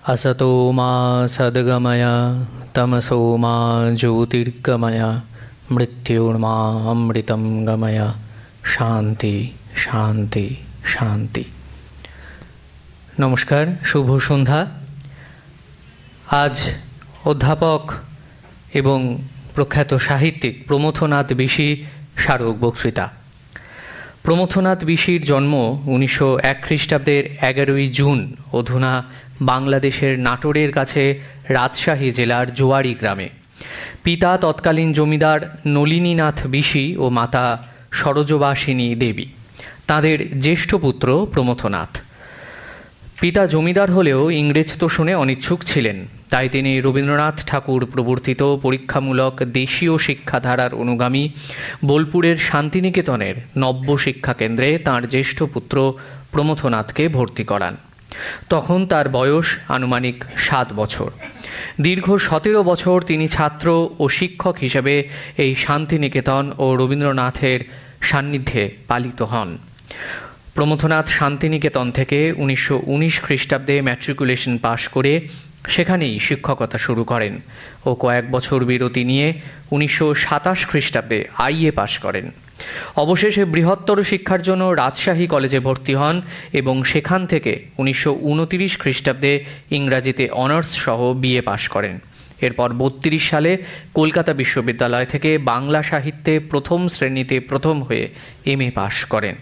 असतो मा सद्गमय तमसो मा ज्योतिर्गमय मृत्युर्मा अमृतं गमय शांति शांति शांति। नमस्कार, शुभ सन्ध्या। आज अध्यापक एवं प्रख्यात साहित्यिक प्रमथनाथ बिशी स्मारक बक्तृता। प्रमथनाथ बिशीर जन्म 1901 ख्रीष्टाब्देर 11 जून अधुना बांग्लादेशेर नाटोरेर काछे राजशाही जिलार जोआरी ग्रामे। पिता तत्कालीन जमीदार नलिनीनाथ बिशी और माता सरोजबासिनी देवी। तादेर ज्येष्ठ पुत्र प्रमथनाथ। पिता जमीदार हलेও इंग्रेज तोषणे अनिच्छुक छिलेन, ताई तिनि रवीन्द्रनाथ ठाकुर प्रवर्तित परीक्षामूलक देशीय शिक्षाधारार अनुगामी बोलपुरेर शांतिनिकेतनेर नब्य शिक्षा केंद्रे तार ज्येष्ठ पुत्र प्रमथनाथके भर्ती करान। तखन तार बयस आनुमानिक 7 बछर। दीर्घ 17 बछर तिनि छात्र और शिक्षक हिसेबे एई शांतिनिकेतन और रवीन्द्रनाथेर सान्निध्ये पालित हन। प्रमथनाथ शांतिनिकेतन থেকে 1919 খ্রিস্টাব্দে मैट्रिकुलेशन पास करे সেখানেই শিক্ষকতা शुरू करें और कয়েক বছর বিরতি নিয়ে 1927 খ্রিস্টাব্দে आईए पास करें। अवशेषे बृहत्तर शिक्षार जन्य राजशाही कलेजे भर्ती हन एवं सेखान थेके 1929 ख्रिस्टाब्दे इंग्राजीते अनार्स सह बीए पास करें। एरपर 32 साले कलकाता विश्वविद्यालय थेके बांगला साहित्ये प्रथम श्रेणीते प्रथम हये एमए पास करें।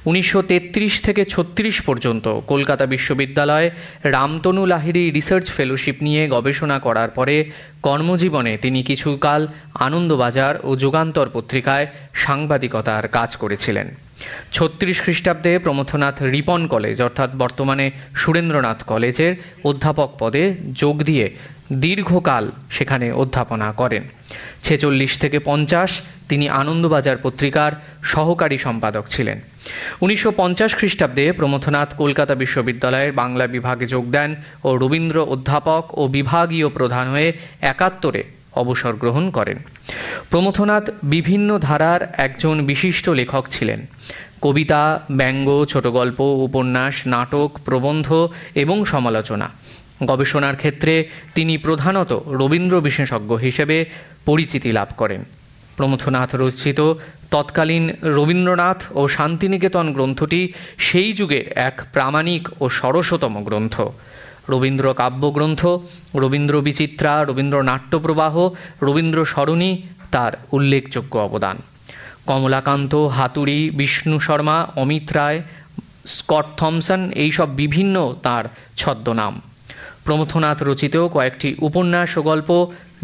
1933 থেকে 36 পর্যন্ত কলকাতা বিশ্ববিদ্যালয়ে রামতনু লাহিড়ী রিসার্চ ফেলোশিপ নিয়ে গবেষণা করার পরে কর্মজীবনে তিনি কিছুকাল আনন্দবাজার ও যুগান্তর পত্রিকায় সাংবাদিকতার কাজ করেছিলেন। 36 খ্রিস্টাব্দে প্রমথনাথ রিপন কলেজ অর্থাৎ বর্তমানে সুরেন্দ্রনাথ কলেজের অধ্যাপক পদে যোগ দিয়ে দীর্ঘকাল সেখানে অধ্যাপনা করেন। 46 থেকে 50 তিনি আনন্দবাজার পত্রিকার সহকারী সম্পাদক ছিলেন। 1950 খ্রিস্টাব্দে প্রমথনাথ কলকাতা বিশ্ববিদ্যালয়ের বাংলা বিভাগে যোগ দেন ও রবীন্দ্র অধ্যাপক ও বিভাগীয় প্রধান হয়ে 71-এ অবসর গ্রহণ করেন। প্রমথনাথ বিভিন্ন ধারার একজন বিশিষ্ট লেখক ছিলেন। কবিতা, ব্যঙ্গ, ছোট গল্প, উপন্যাস, নাটক, প্রবন্ধ এবং সমালোচনা। গবেষণার ক্ষেত্রে তিনি প্রধানত রবীন্দ্র বিশেষজ্ঞ হিসেবে পরিচিতি লাভ করেন। প্রমথনাথ রচিত তৎকালীন রবীন্দ্রনাথ ও শান্তিনিকেতন গ্রন্থটি সেই যুগের এক প্রামাণিক ও সরসতম গ্রন্থ। রবীন্দ্র কাব্যগ্রন্থ, রবীন্দ্র বিচিত্রা, রবীন্দ্র নাট্যপ্রবাহ, রবীন্দ্র সরণী তার উল্লেখযোগ্য অবদান। কমলাকান্ত, হাতুড়ি, বিষ্ণু শর্মা, অমিত রায়, স্কট থমসন এইসব বিভিন্ন তার ছদ্মনাম। প্রমথনাথ রচিত কয়েকটি উপন্যাস ও গল্প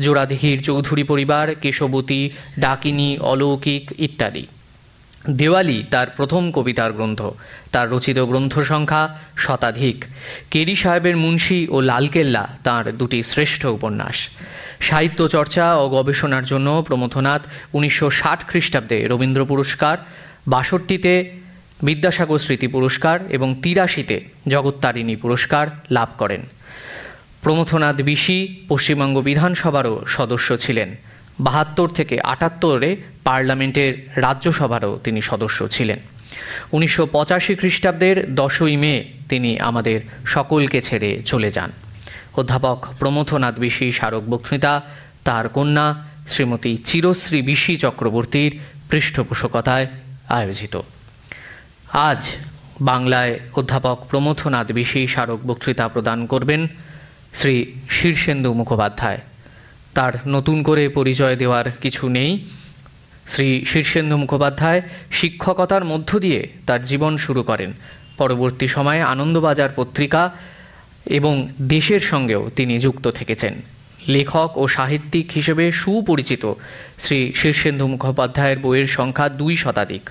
জোড়াদিঘির চৌধুরী পরিবার, কেশবতী, ডাকিনী, অলৌকিক ইত্যাদি। দেওয়ালি তার প্রথম কবিতার গ্রন্থ। তার রচিত গ্রন্থ সংখ্যা শতাধিক। কেরি সাহেবের মুন্সি ও লালকেল্লা তার দুটি শ্রেষ্ঠ উপন্যাস। সাহিত্য চর্চা ও গবেষণার জন্য প্রমথনাথ 1960 খ্রিস্টাব্দে রবীন্দ্র পুরস্কার, 62-তে বিদ্যাসাগর স্মৃতি পুরস্কার এবং 83-তে জগত্তারিণী পুরস্কার লাভ করেন। প্রমথনাথ বিশি পশ্চিমবঙ্গ বিধানসভারও সদস্য ছিলেন। 72 থেকে 78-এ পার্লামেন্টের রাজ্যসভারও তিনি সদস্য ছিলেন। 1985 খ্রিস্টাব্দের 10ই মে তিনি আমাদের সকলকে ছেড়ে চলে যান। অধ্যাপক প্রমথনাথ বিশি স্মারক বক্তৃতা তার কন্যা শ্রীমতী চিরশ্রী বিশি চক্রবর্তীর পৃষ্ঠপোষকতায় আয়োজিত। আজ বাংলায় অধ্যাপক প্রমথনাথ বিশি স্মারক বক্তৃতা প্রদান করবেন শ্রী শীর্ষেন্দু মুখোপাধ্যায়। তার নতুন করে পরিচয় দেওয়ার কিছু নেই। শ্রী শীর্ষেন্দু মুখোপাধ্যায় শিক্ষকতার মধ্য দিয়ে তার জীবন শুরু করেন। পরবর্তী সময়ে আনন্দবাজার পত্রিকা এবং দেশের সঙ্গেও তিনি যুক্ত থেকেছেন। লেখক ও সাহিত্যিক হিসেবে সুপরিচিত শ্রী শীর্ষেন্দু মুখোপাধ্যায়ের বইয়ের সংখ্যা 2 শতাধিক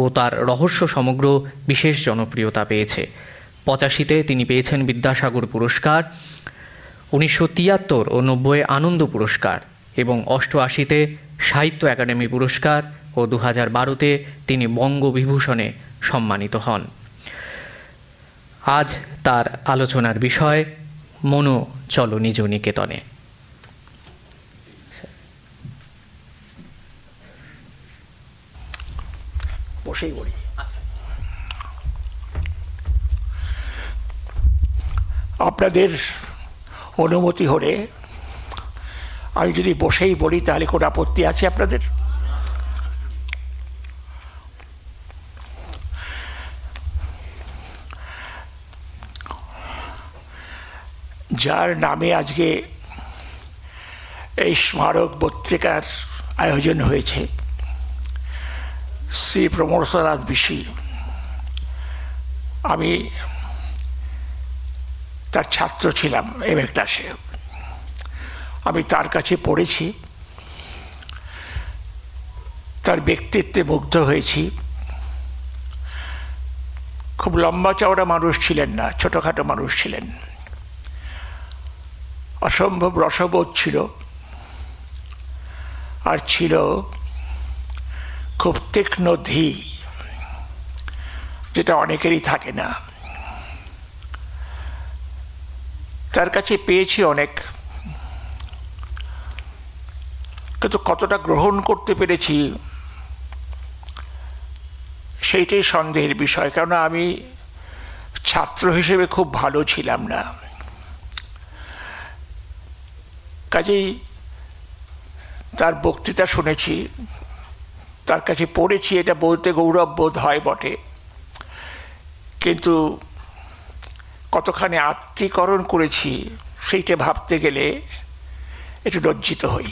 ও তার রহস্য সমগ্র বিশেষ জনপ্রিয়তা পেয়েছে। 85-তে তিনি পেয়েছেন বিদ্যাসাগর পুরস্কার, 1973 ও 90-এ আনন্দ পুরস্কার এবং 88-তে সাহিত্য একাডেমি পুরস্কার ও 2012-তে তিনি বঙ্গবিভূষণে সম্মানিত হন। আজ তার আলোচনার বিষয় মনো চলো নিজ নিকেতনে। বসেই বলি। আপনাদের অনুমতি হলে আমি যদি বসেই বলি তাহলে কোনো আপত্তি আছে আপনাদের? যার নামে আজকে এই স্মারক পত্রিকার আয়োজন হয়েছে, শ্রী প্রমথনাথ বিশি, আমি তার ছাত্র ছিলাম এমএ ক্লাসে। আমি তার কাছে পড়েছি, তার ব্যক্তিত্বে মুগ্ধ হয়েছি। খুব লম্বা চওড়া মানুষ ছিলেন না, ছোটোখাটো মানুষ ছিলেন। অসম্ভব রসবোধ ছিল, আর ছিল খুব তীক্ষ্ণ ধী, যেটা অনেকেরই থাকে না। তার কাছে পেয়েছি অনেক, কিন্তু কতটা গ্রহণ করতে পেরেছি সেইটাই সন্দেহের বিষয়। কেননা আমি ছাত্র হিসেবে খুব ভালো ছিলাম না, কাজেই তার বক্তৃতা শুনেছি, তার কাছে পড়েছি, এটা বলতে গৌরব বোধ হয় বটে, কিন্তু কতখানি আত্মীকরণ করেছি সেইটা ভাবতে গেলে একটু লজ্জিত হই।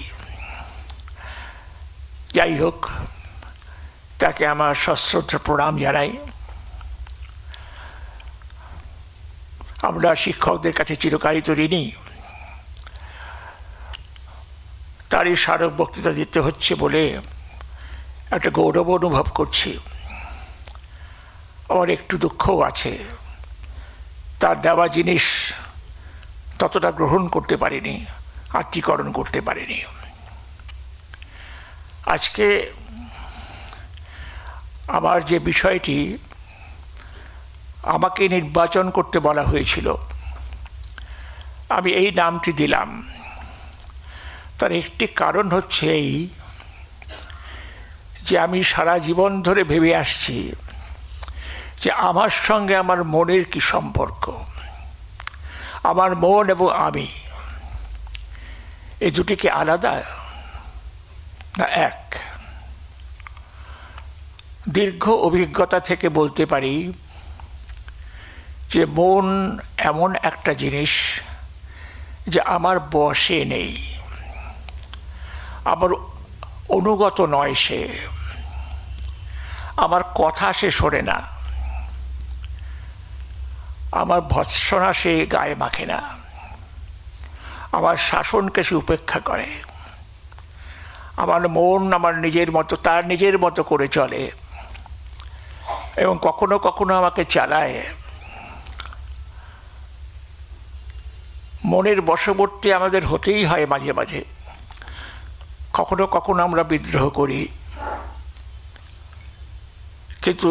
যাই হোক, তাকে আমার সশ্রদ্ধ প্রণাম জানাই। আমরা শিক্ষকদের কাছে চিরকালই তো ঋণী। তারই স্মারক বক্তৃতা দিতে হচ্ছে বলে একটা গৌরব অনুভব করছি। আমার একটু দুঃখও আছে, তার দেওয়া জিনিস ততটা গ্রহণ করতে পারিনি, আত্মীকরণ করতে পারিনি। আজকে আমার যে বিষয়টি, আমাকে নির্বাচন করতে বলা হয়েছিল, আমি এই নামটি দিলাম। তার একটি কারণ হচ্ছে এই যে আমি সারা জীবন ধরে ভেবে আসছি যে আমার সঙ্গে আমার মনের কি সম্পর্ক। আমার মন এবং আমি, এই দুটি কি আলাদা না এক? দীর্ঘ অভিজ্ঞতা থেকে বলতে পারি যে মন এমন একটা জিনিস যে আমার বশে নেই, আমার অনুগত নয়। সে আমার কথা সে শোনে না, আমার ভৎসনা সে গায়ে মাখে না, আমার শাসনকে সে উপেক্ষা করে। আমার মন আমার নিজের মতো, তার নিজের মতো করে চলে এবং কখনো কখনো আমাকে চালায়। মনের বশবর্তী আমাদের হতেই হয় মাঝে মাঝে। কখনো কখনো আমরা বিদ্রোহ করি, কিন্তু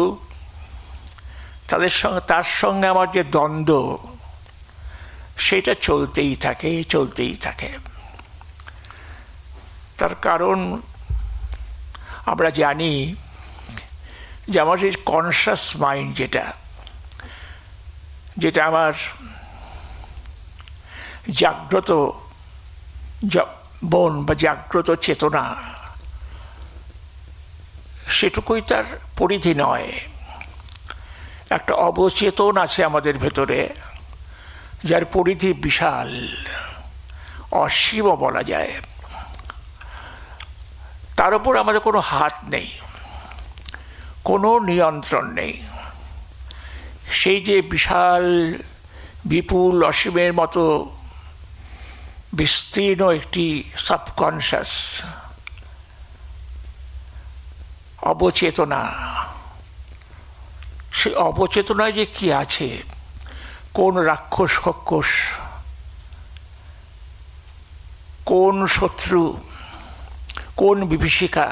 তার সঙ্গে আমার যে দ্বন্দ্ব, সেটা চলতেই থাকে, চলতেই থাকে। তার কারণ আমরা জানি যে আমার এই কনসাস মাইন্ড, যেটা আমার জাগ্রত মন বা জাগ্রত চেতনা, সেটুকুই তার পরিধি নয়। একটা অবচেতন আছে আমাদের ভেতরে, যার পরিধি বিশাল, অসীম বলা যায়। তার উপর আমাদের কোনো হাত নেই, কোনো নিয়ন্ত্রণ নেই। সেই যে বিশাল বিপুল অসীমের মতো বিস্তীর্ণ একটি সাবকনশাস অবচেতনা, সেই অবচেতনায় যে কি আছে, কোন রাক্ষস কক্ষস, কোন শত্রু, কোন বিভীষিকা,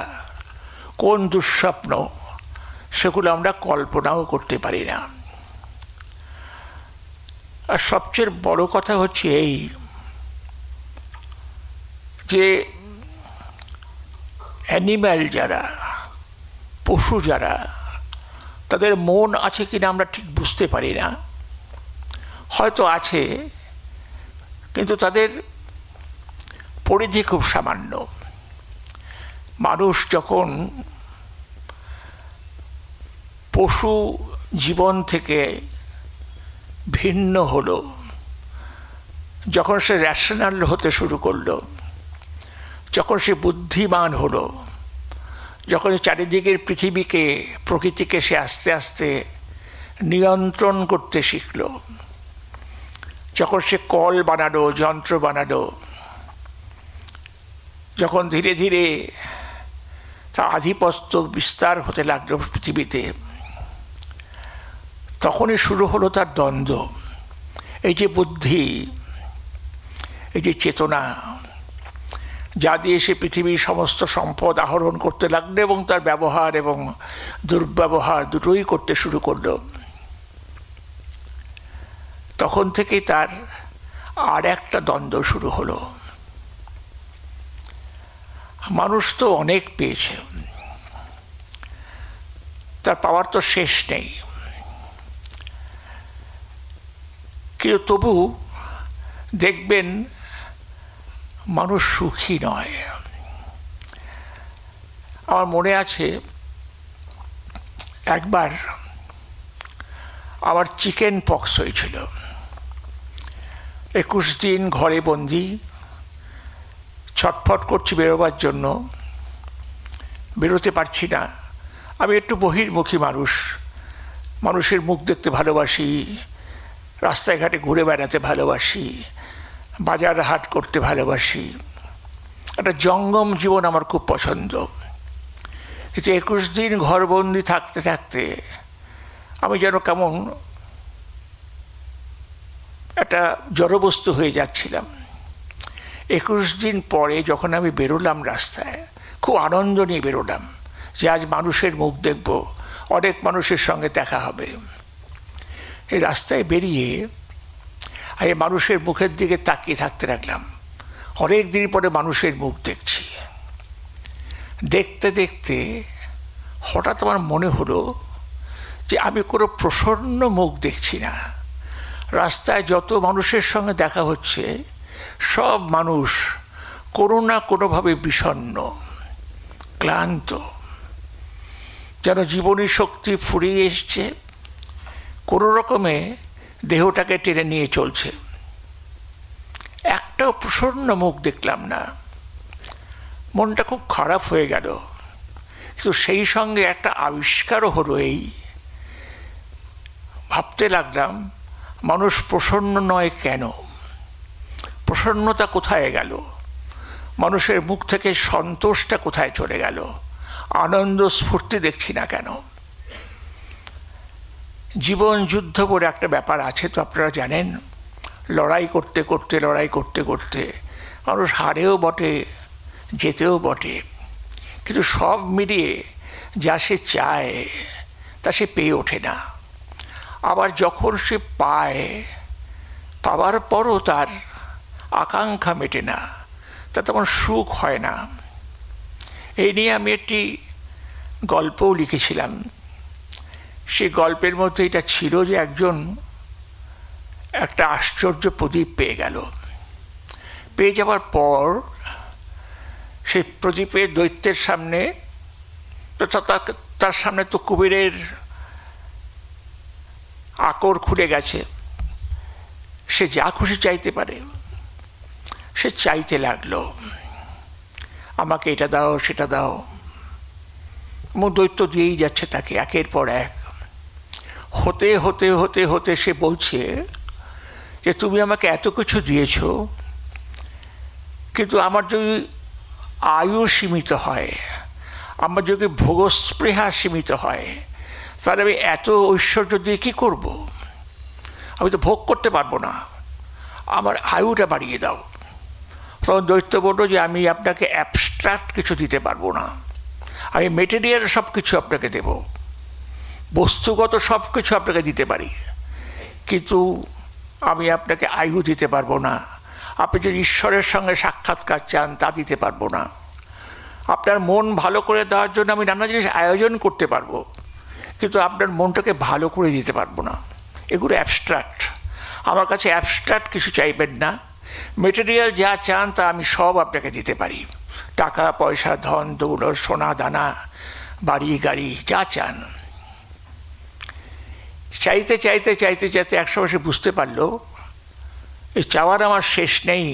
কোন দুঃস্বপ্ন, সেগুলো আমরা কল্পনাও করতে পারি না। আর সবচেয়ে বড় কথা হচ্ছে এই যে অ্যানিম্যাল যারা, পশু যারা, তাদের মন আছে কিনা আমরা ঠিক বুঝতে পারি না। হয়তো আছে, কিন্তু তাদের পরিধি খুব সামান্য। মানুষ যখন পশু জীবন থেকে ভিন্ন হলো, যখন সে র্যাশনাল হতে শুরু করলো, যখন সে বুদ্ধিমান হলো, যখন চারিদিকের পৃথিবীকে, প্রকৃতিকে সে আস্তে আস্তে নিয়ন্ত্রণ করতে শিখল, যখন সে কল বানালো, যন্ত্র বানালো, যখন ধীরে ধীরে তার আধিপত্য বিস্তার হতে লাগলো পৃথিবীতে, তখনই শুরু হলো তার দ্বন্দ্ব। এই যে বুদ্ধি, এই যে চেতনা, যা দিয়ে সে পৃথিবীর সমস্ত সম্পদ আহরণ করতে লাগলো এবং তার ব্যবহার এবং দুর্ব্যবহার দুটোই করতে শুরু করলো, তখন থেকেই তার আর একটা দ্বন্দ্ব শুরু হলো। মানুষ তো অনেক পেয়েছে, তার পাওয়ার তো শেষ নেই, কিন্তু তবু দেখবেন মানুষ সুখী নয়। আমার মনে আছে একবার আমার চিকেন পক্স হয়েছিল। 21 দিন ঘরে বন্দি, ছটফট করছি বেরোবার জন্য, বেরোতে পারছি না। আমি একটু বহির্মুখী মানুষ, মানুষের মুখ দেখতে ভালোবাসি, রাস্তায় ঘাটে ঘুরে বেড়াতে ভালোবাসি, বাজার হাট করতে ভালোবাসি, একটা জঙ্গম জীবন আমার খুব পছন্দ। কিন্তু 21 দিন ঘরবন্দি থাকতে থাকতে আমি যেন কেমন একটা জড়বস্তু হয়ে যাচ্ছিলাম। 21 দিন পরে যখন আমি বেরোলাম রাস্তায়, খুব আনন্দ নিয়ে বেরোলাম যে আজ মানুষের মুখ দেখব, অনেক মানুষের সঙ্গে দেখা হবে। এই রাস্তায় বেরিয়ে আমি মানুষের মুখের দিকে তাকিয়ে থাকতে লাগলাম। অনেক দিন পরে মানুষের মুখ দেখছি। দেখতে দেখতে হঠাৎ আমার মনে হলো যে আমি কোনো প্রসন্ন মুখ দেখছি না। রাস্তায় যত মানুষের সঙ্গে দেখা হচ্ছে, সব মানুষ কোনো না কোনোভাবে বিষণ্ণ, ক্লান্ত, যেন জীবনী শক্তি ফুরিয়ে এসছে, কোনো রকমে দেহটাকে টেনে নিয়ে চলছে। একটাও প্রসন্ন মুখ দেখলাম না। মনটা খুব খারাপ হয়ে গেল। কিন্তু সেই সঙ্গে একটা আবিষ্কারও হলো। এই ভাবতে লাগলাম, মানুষ প্রসন্ন নয় কেন? প্রসন্নতা কোথায় গেল? মানুষের মুখ থেকে সন্তোষটা কোথায় চলে গেল? আনন্দ স্ফূর্তি দেখছি না কেন? জীবন যুদ্ধ বলে একটা ব্যাপার আছে, তো আপনারা জানেন। লড়াই করতে করতে মানুষ হারেও বটে, যেতেও বটে, কিন্তু সব মিলিয়ে যা সে চায় তা সে পেয়ে ওঠে না। আবার যখন সে পায়, পাওয়ার পরও তার আকাঙ্ক্ষা মেটে না, তা তেমন সুখ হয় না। এই নিয়ে আমি একটি গল্পও লিখেছিলাম। সেই গল্পের মধ্যে এটা ছিল যে একজন একটা আশ্চর্য প্রদীপ পেয়ে গেল। পেয়ে যাওয়ার পর সেই প্রদীপের দৈত্যের সামনে, তার সামনে তো কুবেরের আকর খুলে গেছে, সে যা খুশি চাইতে পারে। সে চাইতে লাগলো, আমাকে এটা দাও, সেটা দাও। দৈত্য দিয়েই যাচ্ছে তাকে একের পর এক। হতে হতে হতে হতে সে বলছে যে তুমি আমাকে এত কিছু দিয়েছ, কিন্তু আমার যদি আয়ু সীমিত হয়, আমার যদি ভোগস্পৃহা সীমিত হয়, তাহলে আমি এত ঐশ্বর্য দিয়ে কী করব? আমি তো ভোগ করতে পারবো না, আমার আয়ুটা বাড়িয়ে দাও। তখন দৈত্য বলল যে আমি আপনাকে অ্যাবস্ট্রাক্ট কিছু দিতে পারবো না, আমি মেটেরিয়াল সব কিছু আপনাকে দেব, বস্তুগত সব কিছু আপনাকে দিতে পারি, কিন্তু আমি আপনাকে আয়ু দিতে পারবো না। আপনি যদি ঈশ্বরের সঙ্গে সাক্ষাৎকার চান, তা দিতে পারবো না। আপনার মন ভালো করে দেওয়ার জন্য আমি নানা জিনিস আয়োজন করতে পারবো, কিন্তু আপনার মনটাকে ভালো করে দিতে পারবো না। এগুলো অ্যাবস্ট্রাক্ট। আমার কাছে অ্যাবস্ট্রাক্ট কিছু চাইবেন না, মেটেরিয়াল যা চান তা আমি সব আপনাকে দিতে পারি, টাকা পয়সা, ধন দৌলত, সোনা দানা, বাড়ি গাড়ি, যা চান। চাইতে চাইতে চাইতে চাইতে একসময় সে বুঝতে পারলো এই চাওয়ার আমার শেষ নেই,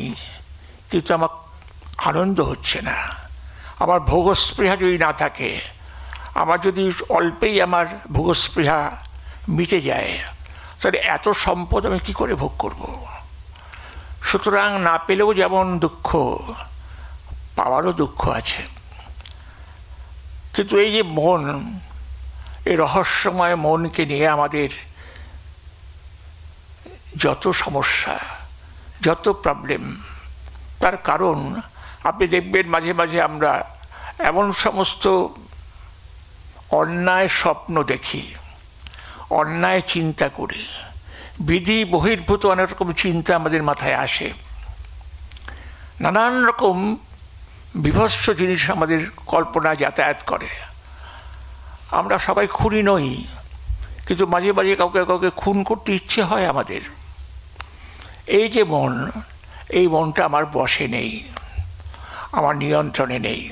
কিন্তু আমার আনন্দ হচ্ছে না। আমার ভোগস্পৃহা যদি না থাকে, আমার যদি অল্পেই আমার ভোগস্পৃহা মিটে যায়, তাহলে এত সম্পদ আমি কী করে ভোগ করব? সুতরাং না পেলেও যেমন দুঃখ, পাওয়ারও দুঃখ আছে। কিন্তু এই যে মন, এই রহস্যময় মনকে নিয়ে আমাদের যত সমস্যা, যত প্রবলেম, তার কারণ আপনি দেখবেন মাঝে মাঝে আমরা এমন সমস্ত অন্যায় স্বপ্ন দেখি, অন্যায় চিন্তা করি, বিধি বহির্ভূত অনেক রকম চিন্তা আমাদের মাথায় আসে, নানান রকম বিভৎস জিনিস আমাদের কল্পনায় যাতায়াত করে। আমরা সবাই খুনি নই, কিন্তু মাঝে মাঝে কাউকে কাউকে খুন করতে ইচ্ছে হয় আমাদের। এই যে মন, এই মনটা আমার বশে নেই, আমার নিয়ন্ত্রণে নেই।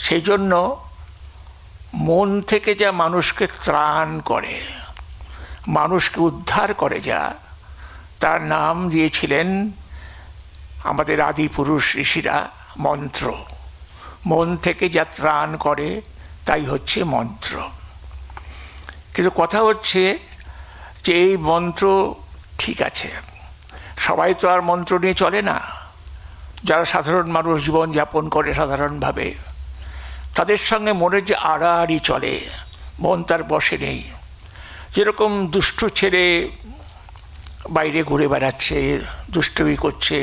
সেই জন্য মন থেকে যা মানুষকে ত্রাণ করে, মানুষকে উদ্ধার করে, যা তার নাম দিয়েছিলেন আমাদের আদি পুরুষ ঋষিরা মন্ত্র। মন থেকে যা ত্রাণ করে তাই হচ্ছে মন্ত্র। কিন্তু কথা হচ্ছে যে এই মন্ত্র ঠিক আছে, সবাই তো আর মন্ত্র নিয়ে চলে না। যারা সাধারণ মানুষ জীবনযাপন করে সাধারণভাবে, তাদের সঙ্গে মনের যে আড়াআড়ি চলে, মন তার বশে নেই। যেরকম দুষ্টু ছেলে বাইরে ঘুরে বেড়াচ্ছে, দুষ্টুমি করছে,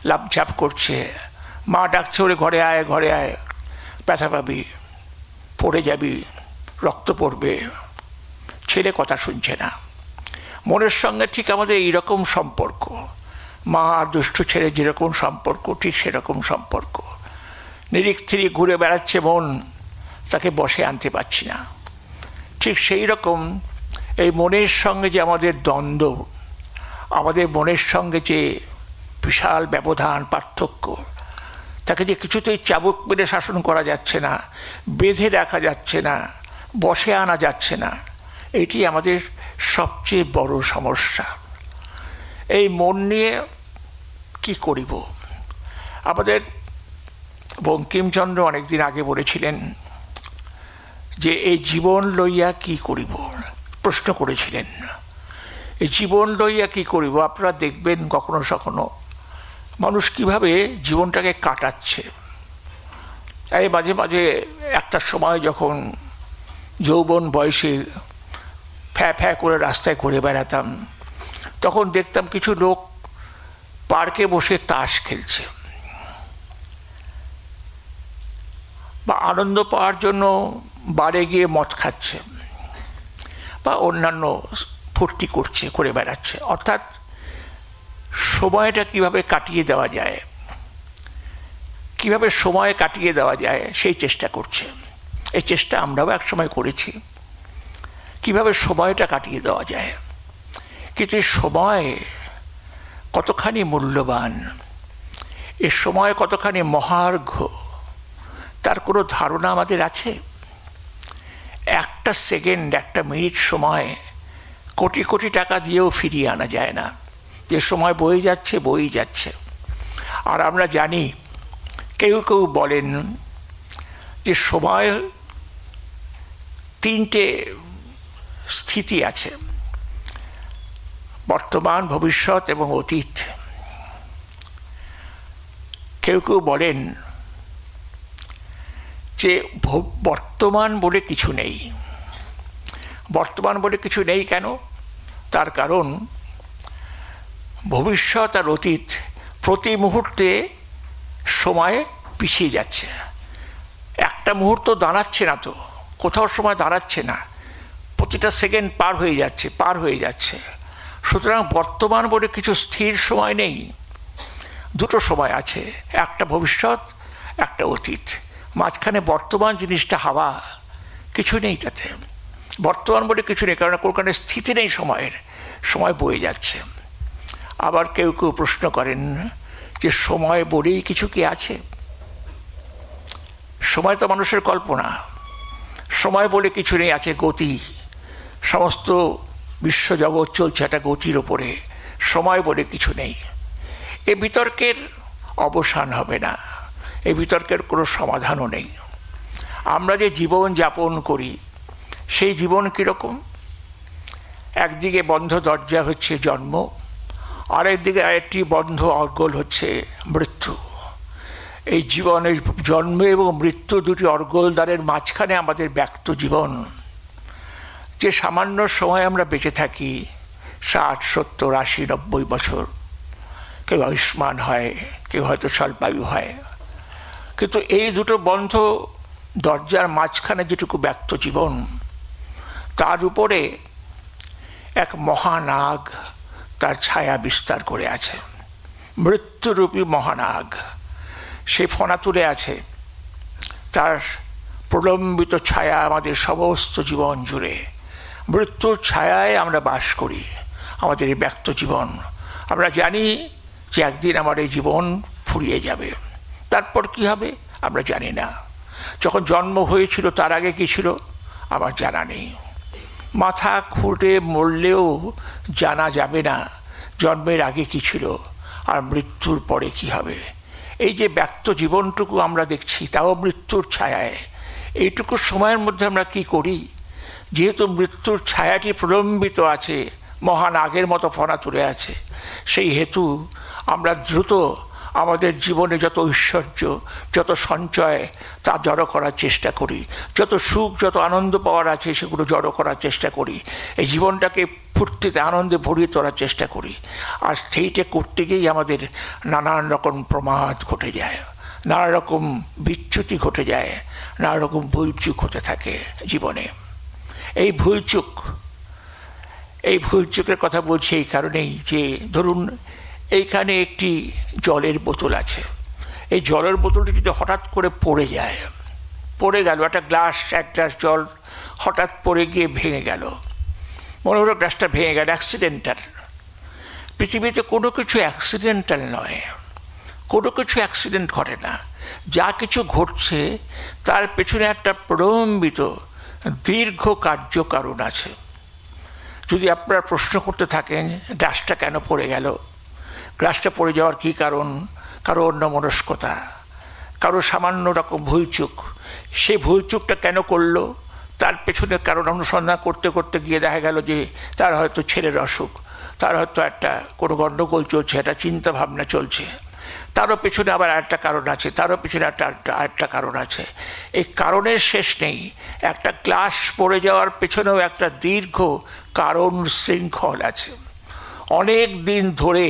লাফঝাপ করছে, মা ডাকছে ওরে ঘরে আয়, ঘরে আয়, ব্যথা পাবি, পড়ে যাবি, রক্ত পড়বে, ছেলে কথা শুনছে না। মনের সঙ্গে ঠিক আমাদের এইরকম সম্পর্ক, মা আর দুষ্টু ছেলে যেরকম সম্পর্ক, ঠিক সেরকম সম্পর্ক। নিরিখ থিরিখ ঘুরে বেড়াচ্ছে মন, তাকে বসে আনতে পারছি না। ঠিক সেই রকম এই মনের সঙ্গে যে আমাদের দ্বন্দ্ব, আমাদের মনের সঙ্গে যে বিশাল ব্যবধান, পার্থক্য, তাকে যে কিছুতেই চাবুক মেরে শাসন করা যাচ্ছে না, বেঁধে রাখা যাচ্ছে না, বসে আনা যাচ্ছে না, এটি আমাদের সবচেয়ে বড় সমস্যা। এই মন নিয়ে কি করিব? আমাদের বঙ্কিমচন্দ্র অনেকদিন আগে বলেছিলেন যে এই জীবন লইয়া কি করিব, প্রশ্ন করেছিলেন, এই জীবন লইয়া কি করিব। আপনারা দেখবেন কখনো কখনো মানুষ কিভাবে জীবনটাকে কাটাচ্ছে। এই মাঝে মাঝে একটা সময় যখন যৌবন বয়সে ফ্যা ফ্যা করে রাস্তায় ঘুরে বেড়াতাম, তখন দেখতাম কিছু লোক পার্কে বসে তাস খেলছে, বা আনন্দ পাওয়ার জন্য বারে গিয়ে মদ খাচ্ছে, বা অন্যান্য ফুর্তি করছে, করে বেড়াচ্ছে। অর্থাৎ সময়টা কিভাবে কাটিয়ে দেওয়া যায়, কিভাবে সময় কাটিয়ে দেওয়া যায় সেই চেষ্টা করছে। এই চেষ্টা আমরাও একসময় করেছি, কিভাবে সময়টা কাটিয়ে দেওয়া যায়। কিন্তু এই সময় কতখানি মূল্যবান, এ সময় কতখানি মহার্ঘ, তার কোনো ধারণা আমাদের আছে? একটা সেকেন্ড, একটা মিনিট সময় কোটি কোটি টাকা দিয়েও ফিরিয়ে আনা যায় না। যে সময় বয়ে যাচ্ছে, বয়েই যাচ্ছে। আর আমরা জানি, কেউ কেউ বলেন যে সময় তিনটে স্থিতি আছে, বর্তমান, ভবিষ্যৎ এবং অতীত। কেউ কেউ বলেন যে বর্তমান বলে কিছু নেই। বর্তমান বলে কিছু নেই কেন? তার কারণ ভবিষ্যৎ আর অতীত প্রতি মুহূর্তে সময় পিছিয়ে যাচ্ছে। একটা মুহূর্ত দাঁড়াচ্ছে না, তো কোথাও সময় দাঁড়াচ্ছে না, প্রতিটা সেকেন্ড পার হয়ে যাচ্ছে, পার হয়ে যাচ্ছে। সুতরাং বর্তমান বলে কিছু স্থির সময় নেই, দুটো সময় আছে, একটা ভবিষ্যৎ, একটা অতীত। মাঝখানে বর্তমান জিনিসটা হাওয়া, কিছু নেই তাতে। বর্তমান বলে কিছু নেই, কারণ ওখানে স্থিতি নেই সময়ের, সময় বয়ে যাচ্ছে। আবার কেউ কেউ প্রশ্ন করেন যে সময় বলেই কিছু কি আছে? সময় তো মানুষের কল্পনা। সময় বলে কিছু নেই, আছে গতি। সমস্ত বিশ্বজগৎ চলছে একটা গতির ওপরে, সময় বলে কিছু নেই। এ বিতর্কের অবসান হবে না, এই বিতর্কের কোনো সমাধানও নেই। আমরা যে জীবন যাপন করি সেই জীবন কীরকম? একদিকে বন্ধ দরজা হচ্ছে জন্ম, আরেকদিকে আরেকটি বন্ধ অর্গল হচ্ছে মৃত্যু। এই জীবনের জন্ম এবং মৃত্যু দুটি অর্গলদ্বারের মাঝখানে আমাদের ব্যক্ত জীবন। যে সামান্য সময় আমরা বেঁচে থাকি, 60, 70, 80, 90 বছর, কেউ আয়ুষ্মান হয়, কেউ হয়তো স্বল্পায়ু হয়, কিন্তু এই দুটো বন্ধ দরজার মাঝখানে যেটুকু ব্যক্ত জীবন, তার উপরে এক মহানাগ তার ছায়া বিস্তার করে আছে। মৃত্যুরূপী মহানাগ সে ফণা তুলে আছে, তার প্রলম্বিত ছায়া আমাদের সমস্ত জীবন জুড়ে। মৃত্যুর ছায়ায় আমরা বাস করি, আমাদের এই ব্যক্ত জীবন। আমরা জানি যে একদিন আমার এই জীবন ফুরিয়ে যাবে, তারপর কি হবে আমরা জানি না। যখন জন্ম হয়েছিল তার আগে কি ছিল আমার জানা নেই। মাথা খুঁটে মরলেও জানা যাবে না জন্মের আগে কি ছিল আর মৃত্যুর পরে কি হবে। এই যে ব্যক্ত জীবনটুকু আমরা দেখছি, তাও মৃত্যুর ছায়ায়। এইটুকু সময়ের মধ্যে আমরা কি করি? যেহেতু মৃত্যুর ছায়াটি প্রলম্বিত আছে, মহান আগের মতো ফণা তুলে আছে, সেই হেতু আমরা দ্রুত আমাদের জীবনে যত ঐশ্বর্য, যত সঞ্চয়, তা জড়ো করার চেষ্টা করি। যত সুখ, যত আনন্দ পাওয়ার আছে সেগুলো জড়ো করার চেষ্টা করি। এই জীবনটাকে ফুর্তিতে, আনন্দে ভরিয়ে তোলার চেষ্টা করি। আর সেইটা করতে গিয়েই আমাদের নানান রকম প্রমাদ ঘটে যায়, নানা রকম বিচ্যুতি ঘটে যায়, নানা রকম ভুলচুক হতে থাকে জীবনে। এই ভুলচুকের কথা বলছি এই কারণেই যে ধরুন এইখানে একটি জলের বোতল আছে, এই জলের বোতলটি যদি হঠাৎ করে পড়ে যায়, পড়ে গেল, একটা গ্লাস, এক গ্লাস জল হঠাৎ পড়ে গিয়ে ভেঙে গেল, মনে হলো গ্লাসটা ভেঙে গেল, অ্যাক্সিডেন্টাল। পৃথিবীতে কোনো কিছু অ্যাক্সিডেন্টাল নয়, কোনো কিছু অ্যাক্সিডেন্ট ঘটে না। যা কিছু ঘটছে তার পেছনে একটা প্রলম্বিত দীর্ঘ কার্যকারণ আছে। যদি আপনারা প্রশ্ন করতে থাকেন গ্লাসটা কেন পড়ে গেল, গ্লাসটা পড়ে যাওয়ার কী কারণ, কারো অন্যমনস্কতা, কারো সামান্য রকম ভুলচুক, সেই ভুলচুকটা কেন করলো তার পেছনে কারণ অনুসন্ধান করতে করতে গিয়ে দেখা গেল যে তার হয়তো ছেলের অসুখ, তার হয়তো একটা কোনো গণ্ডগোল চলছে, একটা চিন্তা ভাবনা চলছে, তারও পেছনে আবার আরেকটা কারণ আছে, তারও পেছনে আরেকটা কারণ আছে। এই কারণের শেষ নেই। একটা গ্লাস পড়ে যাওয়ার পেছনেও একটা দীর্ঘ কারণ শৃঙ্খল আছে। অনেক দিন ধরে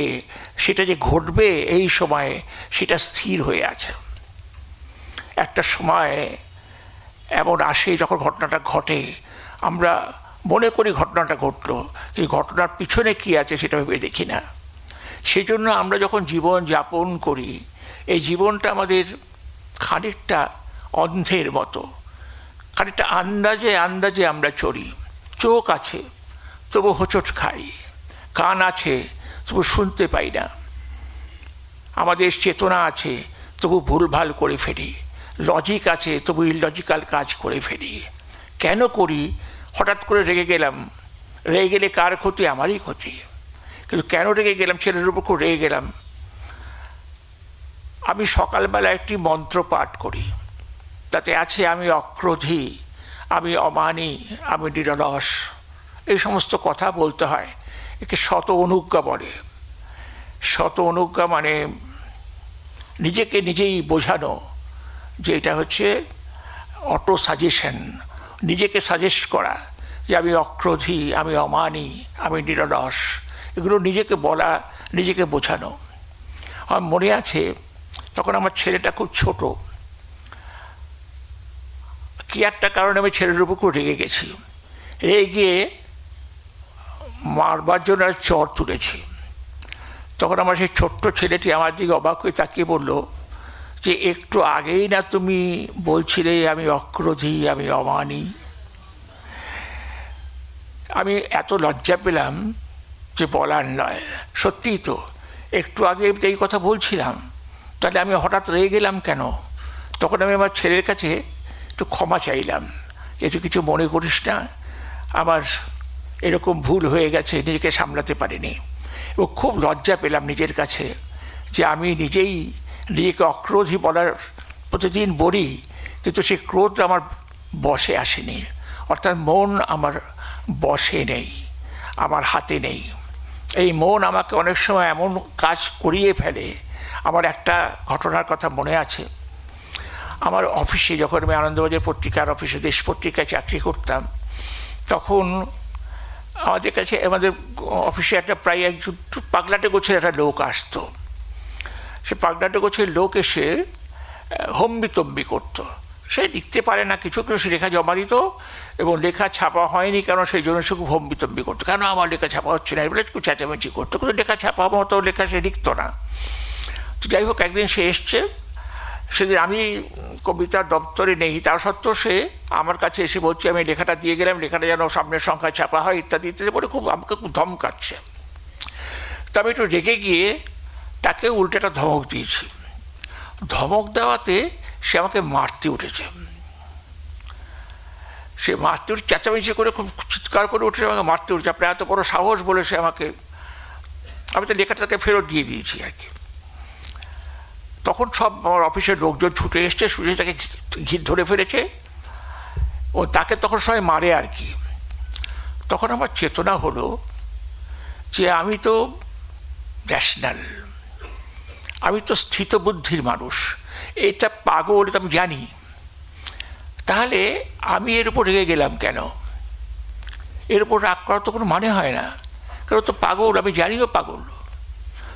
সেটা যে ঘটবে এই সময়ে সেটা স্থির হয়ে আছে। একটা সময় এমন আসে যখন ঘটনাটা ঘটে, আমরা মনে করি ঘটনাটা ঘটলো, এই ঘটনার পিছনে কী আছে সেটা ভেবে দেখি না। সেই জন্য আমরা যখন জীবন যাপন করি, এই জীবনটা আমাদের খানিকটা অন্ধের মতো, খানিকটা আন্দাজে আন্দাজে আমরা চলি। চোখ আছে তবু হোঁচট খাই, কান আছে তবু শুনতে পাই না, আমাদের চেতনা আছে তবু ভুলভাল করে ফেলি, লজিক আছে তবু ইললজিক্যাল কাজ করে ফেলি। কেন করি? হঠাৎ করে রেগে গেলাম, রেগে গেলে কার ক্ষতি? আমারই ক্ষতি। কিন্তু কেন রেগে গেলাম? ছেলের উপর খুব রেগে গেলাম। আমি সকালবেলা একটি মন্ত্র পাঠ করি, তাতে আছে আমি অক্রোধী, আমি অমানী, আমি নিরলস, এই সমস্ত কথা বলতে হয়। একে শত অনুজ্ঞা বলে। শত অনুজ্ঞা মানে নিজেকে নিজেই বোঝানো যে এটা হচ্ছে অটো সাজেশন, নিজেকে সাজেস্ট করা যে আমি অক্রোধী, আমি অমানী, আমি নিরলস, এগুলো নিজেকে বলা, নিজেকে বোঝানো। আমার মনে আছে তখন আমার ছেলেটা খুব ছোট, কি একটা কারণে আমি ছেলের উপর খুব রেগে গেছি, রেগে গিয়ে মারবার জন্য চর তুলেছি। তখন আমার সেই ছোট্ট ছেলেটি আমার দিকে অবাক হয়ে তাকিয়ে বলল যে একটু আগেই না তুমি বলছিলে আমি অক্রোধী, আমি অমানী। আমি এত লজ্জা পেলাম যে বলার নয়। সত্যিই তো, একটু আগে এই কথা বলছিলাম, তাহলে আমি হঠাৎ রেগে গেলাম কেন? তখন আমি আমার ছেলের কাছে একটু ক্ষমা চাইলাম, এতে কিছু মনে করিস না, আমার এরকম ভুল হয়ে গেছে, নিজেকে সামলাতে পারিনি। এবং খুব লজ্জা পেলাম নিজের কাছে যে আমি নিজেই নিজেকে অক্রোধী বলার প্রতিদিন বলি, কিন্তু সেই ক্রোধ আমার বশে আসেনি, অর্থাৎ মন আমার বশে নেই, আমার হাতে নেই। এই মন আমাকে অনেক সময় এমন কাজ করিয়ে ফেলে। আমার একটা ঘটনার কথা মনে আছে, আমার অফিসে যখন আমি আনন্দবাজার পত্রিকার অফিসে দেশ পত্রিকায় চাকরি করতাম, তখন আমাদের কাছে আমাদের অফিসে একটা প্রায় একজন পাগলাটে গোছের একটা লোক আসতো। সে পাগলাটে গোছের লোক এসে হম্বিতম্বি করতো। সে লিখতে পারে না কিছু, সে লেখা জমা দিত এবং লেখা ছাপা হয়নি, কারণ সেই জন্য সে খুব হম্বিতম্বি করতো, কেন আমার লেখা ছাপা হচ্ছে না, এবারে একটু চেঁচামেচি করতো, কিন্তু লেখা ছাপা মতো লেখা সে লিখতো না। তো যাই হোক, একদিন সে এসছে, সেদিন আমি কবিতার দপ্তরে নেই, তার সত্ত্বেও সে আমার কাছে এসে বলছে আমি লেখাটা দিয়ে গেলাম, লেখাটা যেন সামনের সংখ্যায় ছাপা হয় ইত্যাদি ইত্যাদি বলে আমাকে খুব ধমকাচ্ছে। তো আমি একটু রেগে গিয়ে তাকে উল্টে একটা ধমক দিয়েছি। ধমক দেওয়াতে সে আমাকে মারতে উঠেছে। সে মারতে উঠে চেঁচামেচি করে খুব চিৎকার করে উঠে আমাকে মারতে উঠেছে। আপনার এত বড় সাহস বলে সে আমাকে, আমি তো লেখাটাকে ফেরত দিয়ে দিয়েছি আর কি। তখন সব আমার অফিসের লোকজন ছুটে এসছে, শুনে তাকে ঘির ধরে ফেলেছে ও তাকে তখন সবাই মারে আর কি। তখন আমার চেতনা হলো যে আমি তো ন্যাশনাল, আমি তো স্থিতবুদ্ধির মানুষ, এটা পাগল এটা আমি জানি, তাহলে আমি এর উপর রেগে গেলাম কেন? এর উপর রাগ করার তো কোনো মানে হয় না, কারণ তো পাগল, আমি জানিও পাগল।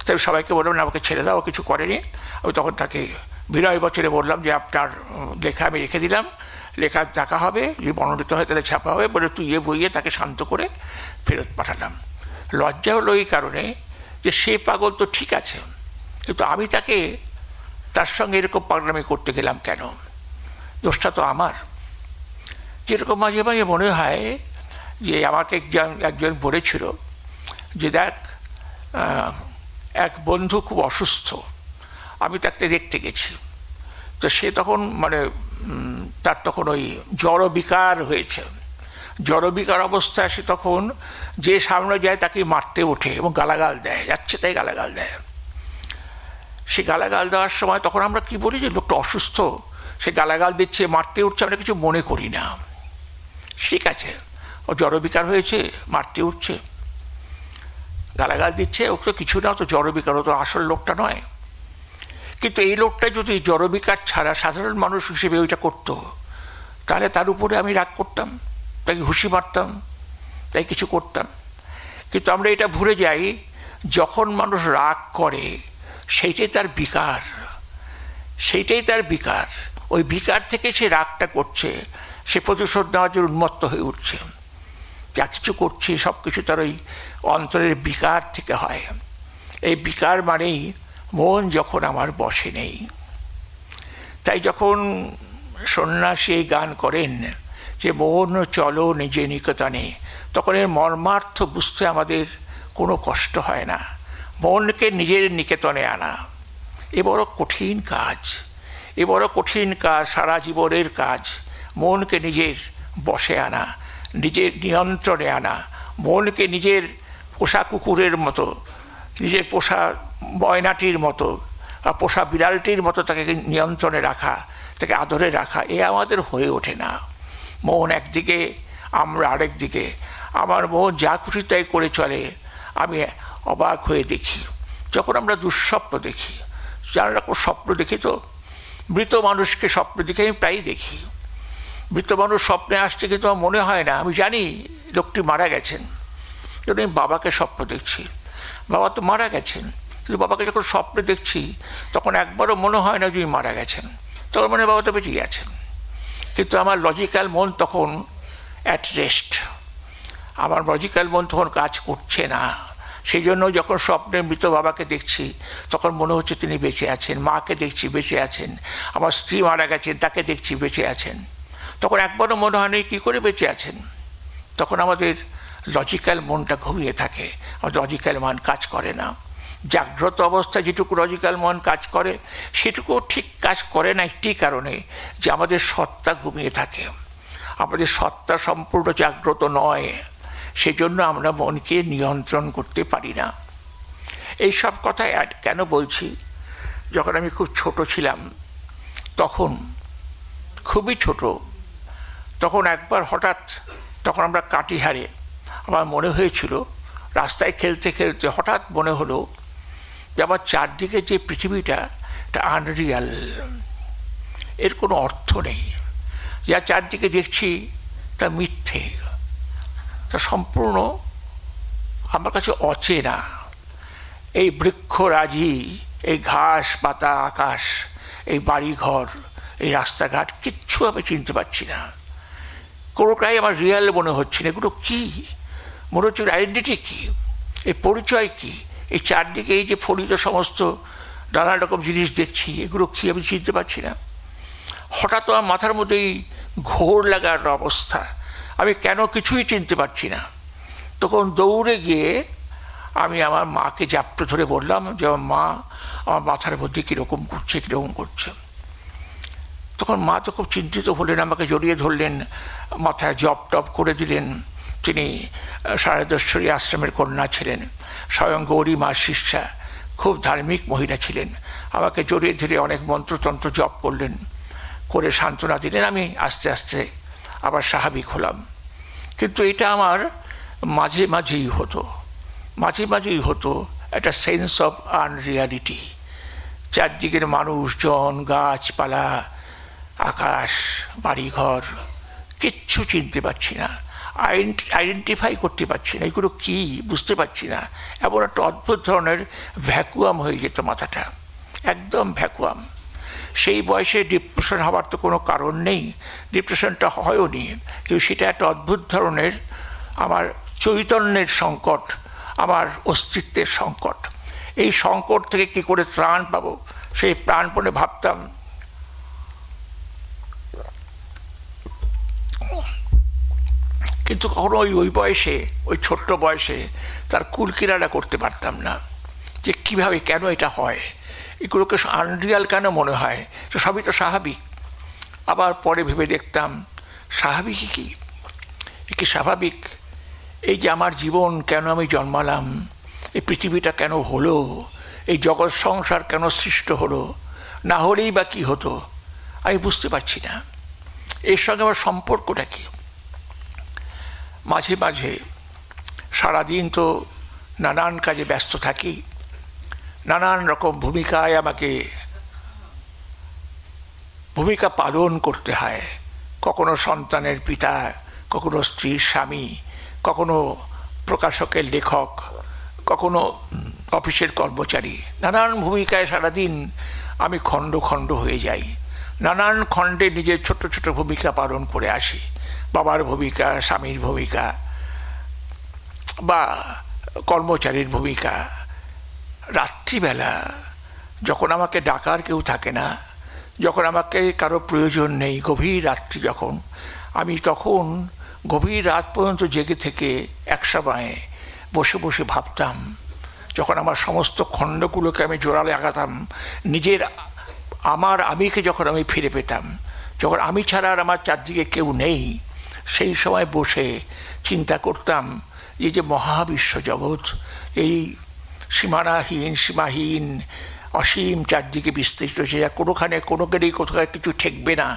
তাই সবাইকে বললাম না, আমাকে ছেড়ে দাও, কিছু করেনি। আমি তখন তাকে বিনয় বছরে বললাম যে আপনার লেখা আমি রেখে দিলাম, লেখা দেখা হবে, যদি মনোনীত হয় তাহলে ছাপা হবে বলে তুই বইয়ে তাকে শান্ত করে ফেরত পাঠালাম। লজ্জা হলো এই কারণে যে সে পাগল তো ঠিক আছে, কিন্তু আমি তার সঙ্গে এরকম পাগলামি করতে গেলাম কেন? দোষটা তো আমার। যেরকম মাঝে মাঝে মনে হয় যে আমাকে একজন বলেছিল যে দেখ, এক বন্ধু খুব অসুস্থ, আমি তাকে দেখতে গেছি, তো সে তখন তার তখন ওই জড়বিকার হয়েছে। জড়বিকার অবস্থায় সে তখন যে সামনে যায় তাকে মারতে ওঠে এবং গালাগাল দেয়, যাচ্ছে তাই গালাগাল দেয়। সে গালাগাল দেওয়ার সময় তখন আমরা কি বলি যে লোকটা অসুস্থ, সে গালাগাল দিচ্ছে, মারতে উঠছে, আমরা কিছু মনে করি না। ঠিক আছে, ও জড়বিকার হয়েছে, মারতে উঠছে, গালাগাল দিচ্ছে, ও তো কিছু না, তো জড়বিকার, ও তো আসল লোকটা নয়। কিন্তু এই লোকটা যদি জড়বিকার ছাড়া সাধারণ মানুষ হিসেবে ওইটা করতো, তাহলে তার উপরে আমি রাগ করতাম, তাকে ঘুষি মারতাম, তাই কিছু করতাম। কিন্তু আমরা এটা ভুলে যাই, যখন মানুষ রাগ করে সেইটাই তার বিকার, সেইটাই তার বিকার। ওই বিকার থেকে সে রাগটা করছে, সে প্রতিশোধ নেওয়ার জন্য উন্মত্ত হয়ে উঠছে। যা কিছু করছে সব কিছু তার ওই অন্তরের বিকার থেকে হয়। এই বিকার মানেই মন যখন আমার বশে নেই। তাই যখন সন্ন্যাসী এই গান করেন যে মন চলো নিজে নিকেতনে, তখন এর মর্মার্থ বুঝতে আমাদের কোনো কষ্ট হয় না। মনকে নিজের নিকেতনে আনা এ বড় কঠিন কাজ, এ বড় কঠিন কাজ, সারা জীবনের কাজ। মনকে নিজের বশে আনা, নিজের নিয়ন্ত্রণে আনা, মনকে নিজের পোষা কুকুরের মতো, নিজের পোষা ময়নাটির মতো, পোষা বিড়ালটির মতো তাকে নিয়ন্ত্রণে রাখা, তাকে আদরে রাখা, এ আমাদের হয়ে ওঠে না। মন একদিকে, আমরা আরেক দিকে। আমার মন যা খুশি তাই করে চলে। আমি অবাক হয়ে দেখি যখন আমরা দুঃস্বপ্ন দেখি। যারা কোনো স্বপ্ন দেখি, তো মৃত মানুষকে স্বপ্ন দেখে আমি প্রায়ই দেখি। মৃত মানুষ স্বপ্নে আসছে, কিন্তু আমার মনে হয় না, আমি জানি লোকটি মারা গেছেন। যখন আমি বাবাকে স্বপ্ন দেখছি, বাবা তো মারা গেছেন, কিন্তু বাবাকে যখন স্বপ্নে দেখছি তখন একবারও মনে হয় না যে মারা গেছেন, তখন মনে হয় বাবা তো বেঁচে গেছেন। কিন্তু আমার লজিক্যাল মন তখন অ্যাট রেস্ট, আমার লজিক্যাল মন তখন কাজ করছে না। সেই জন্য যখন স্বপ্নে মৃত বাবাকে দেখছি তখন মনে হচ্ছে তিনি বেঁচে আছেন, মাকে দেখছি বেঁচে আছেন, আমার স্ত্রী মারা গেছেন তাকে দেখছি বেঁচে আছেন। তখন একবারও মনে হয় না কী করে বেঁচে আছেন। তখন আমাদের লজিক্যাল মনটা ঘুমিয়ে থাকে, আমাদের লজিক্যাল মন কাজ করে না। জাগ্রত অবস্থায় যেটুকু লজিক্যাল মন কাজ করে সেটুকুও ঠিক কাজ করে না একটি কারণে, যে আমাদের সত্তা ঘুমিয়ে থাকে, আমাদের সত্তা সম্পূর্ণ জাগ্রত নয়, সেজন্য আমরা মনকে নিয়ন্ত্রণ করতে পারি না। এই সব কথা কেন বলছি, যখন আমি খুব ছোট ছিলাম, তখন খুবই ছোট, তখন একবার হঠাৎ, তখন আমরা কাটিহারে, আমার মনে হয়েছিল রাস্তায় খেলতে খেলতে হঠাৎ মনে হলো যে আমার চারদিকে যে পৃথিবীটা এটা আনরিয়াল, এর কোনো অর্থ নেই, যা চারদিকে দেখছি তা মিথ্যে, তা সম্পূর্ণ আমার কাছে অচেনা। এই বৃক্ষরাজি, এই ঘাস পাতা, আকাশ, এই বাড়িঘর, এই রাস্তাঘাট, কিচ্ছু আমি চিনতে পারছি না, কোনোটাই আমার রিয়াল মনে হচ্ছে না। এগুলো কী মনে হচ্ছে? আইডেন্টিটি কী, এই পরিচয় কী? এই চারদিকে এই যে ফলিত সমস্ত নানা রকম জিনিস দেখছি, এগুলো কী আমি চিনতে পারছি না। হঠাৎ আমার মাথার মধ্যে এই ঘোর লাগার অবস্থা, আমি কেন কিছুই চিনতে পারছি না। তখন দৌড়ে গিয়ে আমি আমার মাকে জাপটে ধরে বললাম যে মা, আমার মাথার মধ্যে কীরকম করছে, কীরকম করছে। তখন মা তো খুব চিন্তিত হলেন, আমাকে জড়িয়ে ধরলেন, মাথায় জপ টপ করে দিলেন। তিনি শারদেশ্বরী আশ্রমের কন্যা ছিলেন, স্বয়ং গৌরী মা শিষ্যা, খুব ধার্মিক মহিলা ছিলেন। আমাকে জড়িয়ে ধরে অনেক মন্ত্রতন্ত্র জপ করলেন, করে সান্ত্বনা দিলেন। আমি আস্তে আস্তে আবার স্বাভাবিক হলাম। কিন্তু এটা আমার মাঝে মাঝেই হতো একটা সেন্স অফ আনরিয়ালিটি। চারদিকের মানুষজন, গাছপালা, আকাশ, বাড়িঘর, কিচ্ছু চিনতে পারছি না, আইডেন্টিফাই করতে পারছি না, এগুলো কী বুঝতে পারছি না। এমন একটা অদ্ভুত ধরনের ভ্যাকুয়াম হয়ে যেত মাথাটা, একদম ভ্যাকুয়াম। সেই বয়সে ডিপ্রেশন হওয়ার তো কোনো কারণ নেই, ডিপ্রেশনটা হয়ও নি, কিন্তু সেটা একটা অদ্ভুত ধরনের আমার চৈতন্যের সংকট, আমার অস্তিত্বের সংকট। এই সংকট থেকে কী করে ত্রাণ পাবো সেই প্রাণপণে ভাবতাম। কিন্তু কখনো ওই বয়সে, ওই ছোট্ট বয়সে তার কুলকিনারা করতে পারতাম না যে কীভাবে, কেন এটা হয়, এগুলোকে আনরিয়াল কেন মনে হয়, তো সবই তো স্বাভাবিক। আবার পরে ভেবে দেখতাম স্বাভাবিকই কি, এ কি স্বাভাবিক? এই যে আমার জীবন, কেন আমি জন্মালাম, এই পৃথিবীটা কেন হলো, এই জগৎ সংসার কেন সৃষ্ট হলো, না হলেই বা কী হতো, আমি বুঝতে পারছি না। এর সঙ্গে আমার সম্পর্কটা কী? মাঝে মাঝে সারাদিন তো নানান কাজে ব্যস্ত থাকি, নানান রকম ভূমিকায় আমাকে ভূমিকা পালন করতে হয়। কখনো সন্তানের পিতা, কখনো স্ত্রীর স্বামী, কখনো প্রকাশকের লেখক, কখনো অফিসের কর্মচারী। নানান ভূমিকায় সারাদিন আমি খণ্ড খণ্ড হয়ে যাই, নানান খণ্ডে নিজের ছোট ছোট ভূমিকা পালন করে আসি। বাবার ভূমিকা, স্বামীর ভূমিকা, বা কর্মচারীর ভূমিকা। রাত্রিবেলা যখন আমাকে ডাকার কেউ থাকে না, যখন আমাকে কারো প্রয়োজন নেই, গভীর রাত্রি যখন, আমি তখন গভীর রাত পর্যন্ত জেগে থেকে একসময় বসে বসে ভাবতাম, যখন আমার সমস্ত খণ্ডগুলোকে আমি জোড়ালে লাগাতাম, নিজের আমার আমিকে যখন আমি ফিরে পেতাম, যখন আমি ছাড়া আর আমার চারদিকে কেউ নেই, সেই সময় বসে চিন্তা করতাম এই যে মহাবিশ্ব জগৎ, এই সীমানাহীন, সীমাহীন, অসীম চারদিকে বিস্তৃত, যে কোনোখানে কোনোখানেই কোথাও কিছু ঠেকবে না,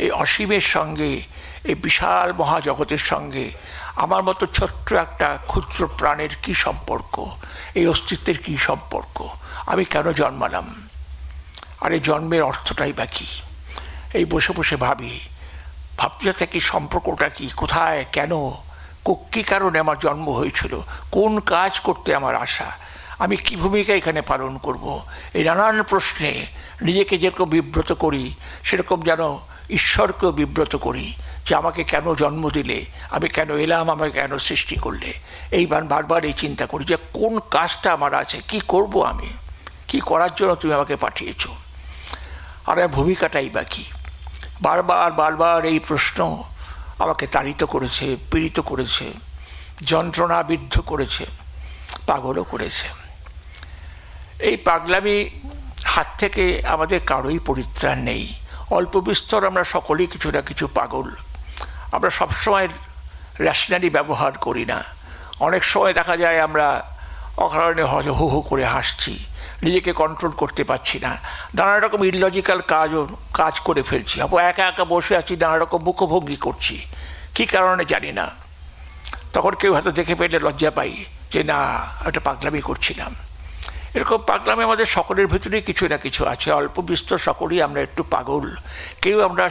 এই অসীমের সঙ্গে, এই বিশাল মহাজগতের সঙ্গে আমার মতো ছোট্ট একটা ক্ষুদ্র প্রাণের কী সম্পর্ক, এই অস্তিত্বের কী সম্পর্ক, আমি কেন জন্মালাম, আর এই জন্মের অর্থটাই বা কী? এই বসে বসে ভাবতে থাকি সম্পর্কটা কী, কোথায়, কেন, কী কারণে আমার জন্ম হয়েছিল, কোন কাজ করতে আমার আশা, আমি কী ভূমিকা এখানে পালন করব। এই নানান প্রশ্নে নিজেকে যেরকম বিব্রত করি, সেরকম যেন ঈশ্বরকেও বিব্রত করি, যে আমাকে কেন জন্ম দিলে, আমি কেন এলাম, আমাকে কেন সৃষ্টি করলে। এইবার বারবার এই চিন্তা করি যে কোন কাজটা আমার আছে, কি করব আমি, কি করার জন্য তুমি আমাকে পাঠিয়েছ, আর ভূমিকাটাই বা কী। বারবার বারবার এই প্রশ্ন আমাকে তাড়িত করেছে, পীড়িত করেছে। যন্ত্রণাবিদ্ধ করেছে, পাগলও করেছে। এই পাগলামি হাত থেকে আমাদের কারোই পরিত্রাণ নেই। অল্প বিস্তর আমরা সকলেই কিছু না কিছু পাগল। আমরা সবসময় র্যাশনালি ব্যবহার করি না। অনেক সময় দেখা যায় আমরা অকারণে হো হো করে হাসছি, নিজেকে কন্ট্রোল করতে পারছি না, নানা রকম ইললজিক্যাল কাজ করে ফেলছি। একা একা বসে আছি, নানা রকম মুখভঙ্গি করছি, কী কারণে জানি না। তখন কেউ হয়তো দেখে পেলে লজ্জা পাই যে না, একটা পাগলামি করছিলাম। এরকম পাগলামি আমাদের সকলের ভিতরেই কিছু না কিছু আছে। অল্প বিস্তর সকলেই আমরা একটু পাগল। কেউ আমরা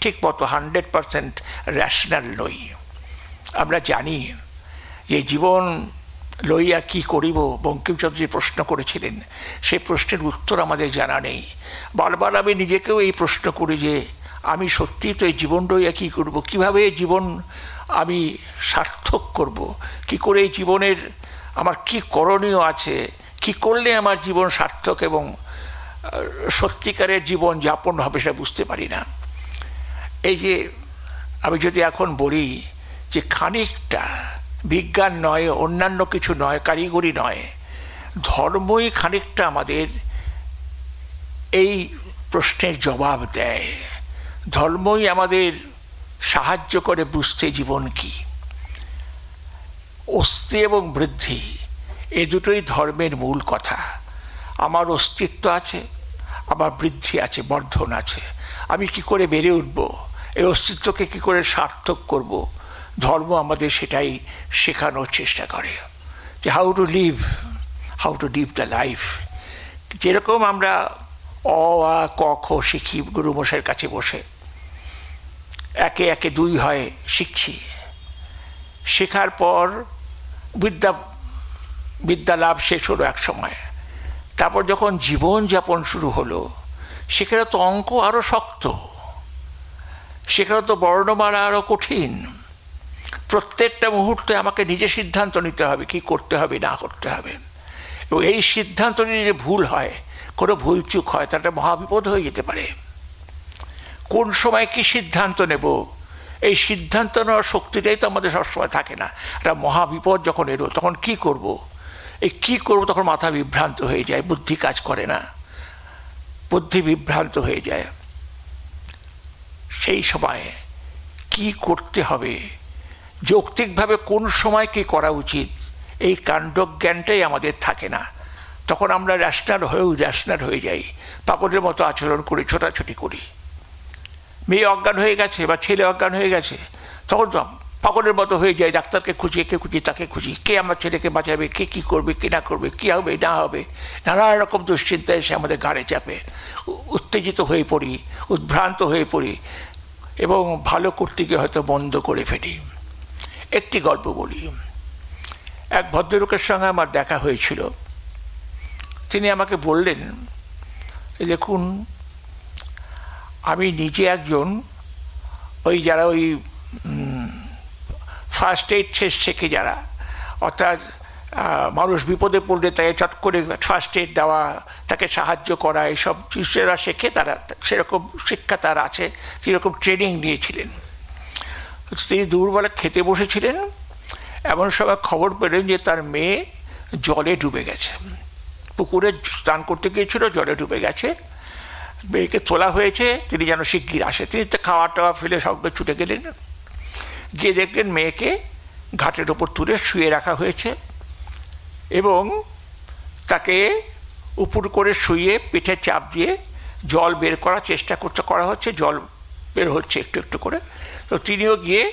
ঠিক মতো 100% র্যাশনাল নই। আমরা জানি যে জীবন লইয়া কি করিব, বঙ্কিমচন্দ্র যে প্রশ্ন করেছিলেন, সেই প্রশ্নের উত্তর আমাদের জানা নেই। বারবার আমি নিজেকেও এই প্রশ্ন করি যে আমি সত্যিই তো এই জীবন লইয়া কী করব, কীভাবে এই জীবন আমি সার্থক করব, কি করে এই জীবনের আমার কি করণীয় আছে, কি করলে আমার জীবন সার্থক এবং সত্যিকারের জীবন যাপন হবে, সেটা বুঝতে পারি না। এই যে আমি যদি এখন বলি যে খানিকটা বিজ্ঞান নয়, অন্যান্য কিছু নয়, কারিগরি নয়, ধর্মই খানিকটা আমাদের এই প্রশ্নের জবাব দেয়। ধর্মই আমাদের সাহায্য করে বুঝতে জীবন কি। অস্থি এবং বৃদ্ধি, এ দুটোই ধর্মের মূল কথা। আমার অস্তিত্ব আছে, আমার বৃদ্ধি আছে, বর্ধন আছে। আমি কি করে বেড়ে উঠব, এই অস্তিত্বকে কি করে সার্থক করব, ধর্ম আমাদের সেটাই শেখানোর চেষ্টা করে যে how to live the life. যেরকম আমরা অ আ ক খ শিখি গুরুমশাইয়ের কাছে বসে, একে একে 2 হয় শিখছি। শেখার পর বিদ্যা লাভ শেষ হলো এক সময়। তারপর যখন জীবনযাপন শুরু হলো, সেখানে তো অঙ্ক আরও শক্ত, সেখানে তো বর্ণমালা আরও কঠিন। প্রত্যেকটা মুহূর্তে আমাকে নিজে সিদ্ধান্ত নিতে হবে কি করতে হবে না করতে হবে। এবং এই সিদ্ধান্ত নিয়ে যে ভুল হয়, কোনো ভুলচুক হয়, তাটা মহাবিপদ হয়ে যেতে পারে। কোন সময় কি সিদ্ধান্ত নেব, এই সিদ্ধান্ত নেওয়ার শক্তিটাই তো আমাদের সবসময় থাকে না। একটা মহাবিপদ যখন এলো, তখন কি করব, এই কী করবো, তখন মাথা বিভ্রান্ত হয়ে যায়, বুদ্ধি কাজ করে না, বুদ্ধি বিভ্রান্ত হয়ে যায়। সেই সময়ে কি করতে হবে, যৌক্তিকভাবে কোন সময় কি করা উচিত, এই কাণ্ডজ্ঞানটাই আমাদের থাকে না। তখন আমরা র্যাশনাল হয়ে যাই, পাগলের মতো আচরণ করি, ছোটাছুটি করি। মেয়ে অজ্ঞান হয়ে গেছে বা ছেলে অজ্ঞান হয়ে গেছে, তখন তো পাগলের মতো হয়ে যায়, ডাক্তারকে খুঁজি, একে খুঁজি, তাকে খুঁজি, কে আমার ছেলেকে বাঁচাবে, কে কী করবে, কে না করবে, কী হবে না হবে, নানা রকম দুশ্চিন্তা এসে আমাদের ঘাড়ে চাপে। উত্তেজিত হয়ে পড়ি, উদ্ভ্রান্ত হয়ে পড়ি এবং ভালো করতে গিয়ে হয়তো বন্ধ করে ফেলি। একটি গল্প বলি। এক ভদ্রলোকের সঙ্গে আমার দেখা হয়েছিল। তিনি আমাকে বললেন, দেখুন আমি নিজে একজন যারা ফার্স্ট এইড শেখে যারা, অর্থাৎ মানুষ বিপদে পড়লে তাকে চট করে ফার্স্ট এইড দেওয়া, তাকে সাহায্য করা, এইসব যারা শেখে, তারা সেরকম শিক্ষা তার আছে, সেরকম ট্রেনিং নিয়েছিলেন। তিনি দুপুরবেলা খেতে বসেছিলেন, এমন সময় খবর পেলেন যে তার মেয়ে জলে ডুবে গেছে। পুকুরে স্নান করতে গিয়েছিল, জলে ডুবে গেছে। মেয়েকে তোলা হয়েছে, তিনি যেন শিগগির আসে। তিনি তো খাওয়া টাওয়া ফেলে সঙ্গে ছুটে গেলেন, গিয়ে দেখলেন মেয়েকে ঘাটের ওপর তুলে শুয়ে রাখা হয়েছে এবং তাকে উপর করে শুয়ে পিঠে চাপ দিয়ে জল বের করার চেষ্টা করা হচ্ছে। জল বের হচ্ছে একটু একটু করে। তো তিনিও গিয়ে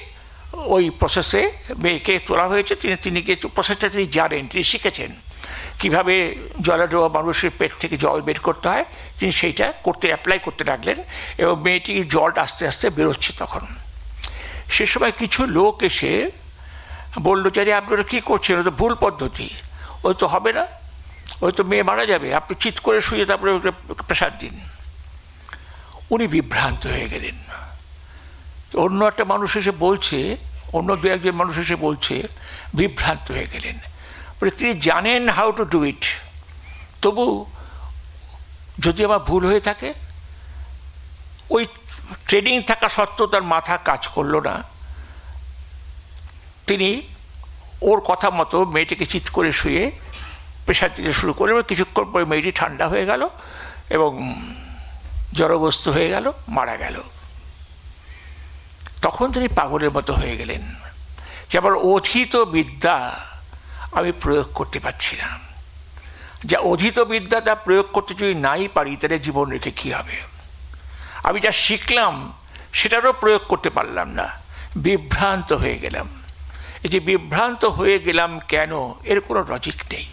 ওই প্রসেসে মেয়েকে তোলা হয়েছে। তিনি গিয়ে প্রসেসটা তিনি জানেন, তিনি শিখেছেন কীভাবে জলে ডোবা মানুষের পেট থেকে জল বের করতে হয়। তিনি সেইটা অ্যাপ্লাই করতে লাগলেন এবং মেয়েটির জলটা আস্তে আস্তে বেরোচ্ছে। তখন সে সময় কিছু লোক এসে বললো যে আপনারা কী করছেন, ওই তো ভুল পদ্ধতি, ওই তো হবে না, ওই তো মেয়ে মারা যাবে, আপনি চিৎ করে শুয়ে তারপরে প্রেসার দিন। উনি বিভ্রান্ত হয়ে গেলেন। অন্য একটা মানুষ এসে বলছে, অন্য 2-1 মানুষ এসে বলছে, বিভ্রান্ত হয়ে গেলেন। বলে তিনি জানেন হাউ টু ডু ইট, তবু যদি আমার ভুল হয়ে থাকে, ওই ট্রেনিং থাকা সত্ত্বেও তার মাথা কাজ করলো না। তিনি ওর কথা মতো মেয়েটিকে চিৎ করে শুয়ে প্রেশার দিতে শুরু করলো। কিছুক্ষণ পরে মেয়েটি ঠান্ডা হয়ে গেল এবং জড়বস্তু হয়ে গেল, মারা গেল। তখন তিনি পাগলের মতো হয়ে গেলেন যে আমার অধীত বিদ্যা আমি প্রয়োগ করতে পারছি না। যা অধীত বিদ্যাটা প্রয়োগ করতে যদি নাই পারি তাহলে জীবন রেখে কী হবে? আমি যা শিখলাম সেটারও প্রয়োগ করতে পারলাম না, বিভ্রান্ত হয়ে গেলাম। এই যে বিভ্রান্ত হয়ে গেলাম কেন, এর কোনো লজিক নেই।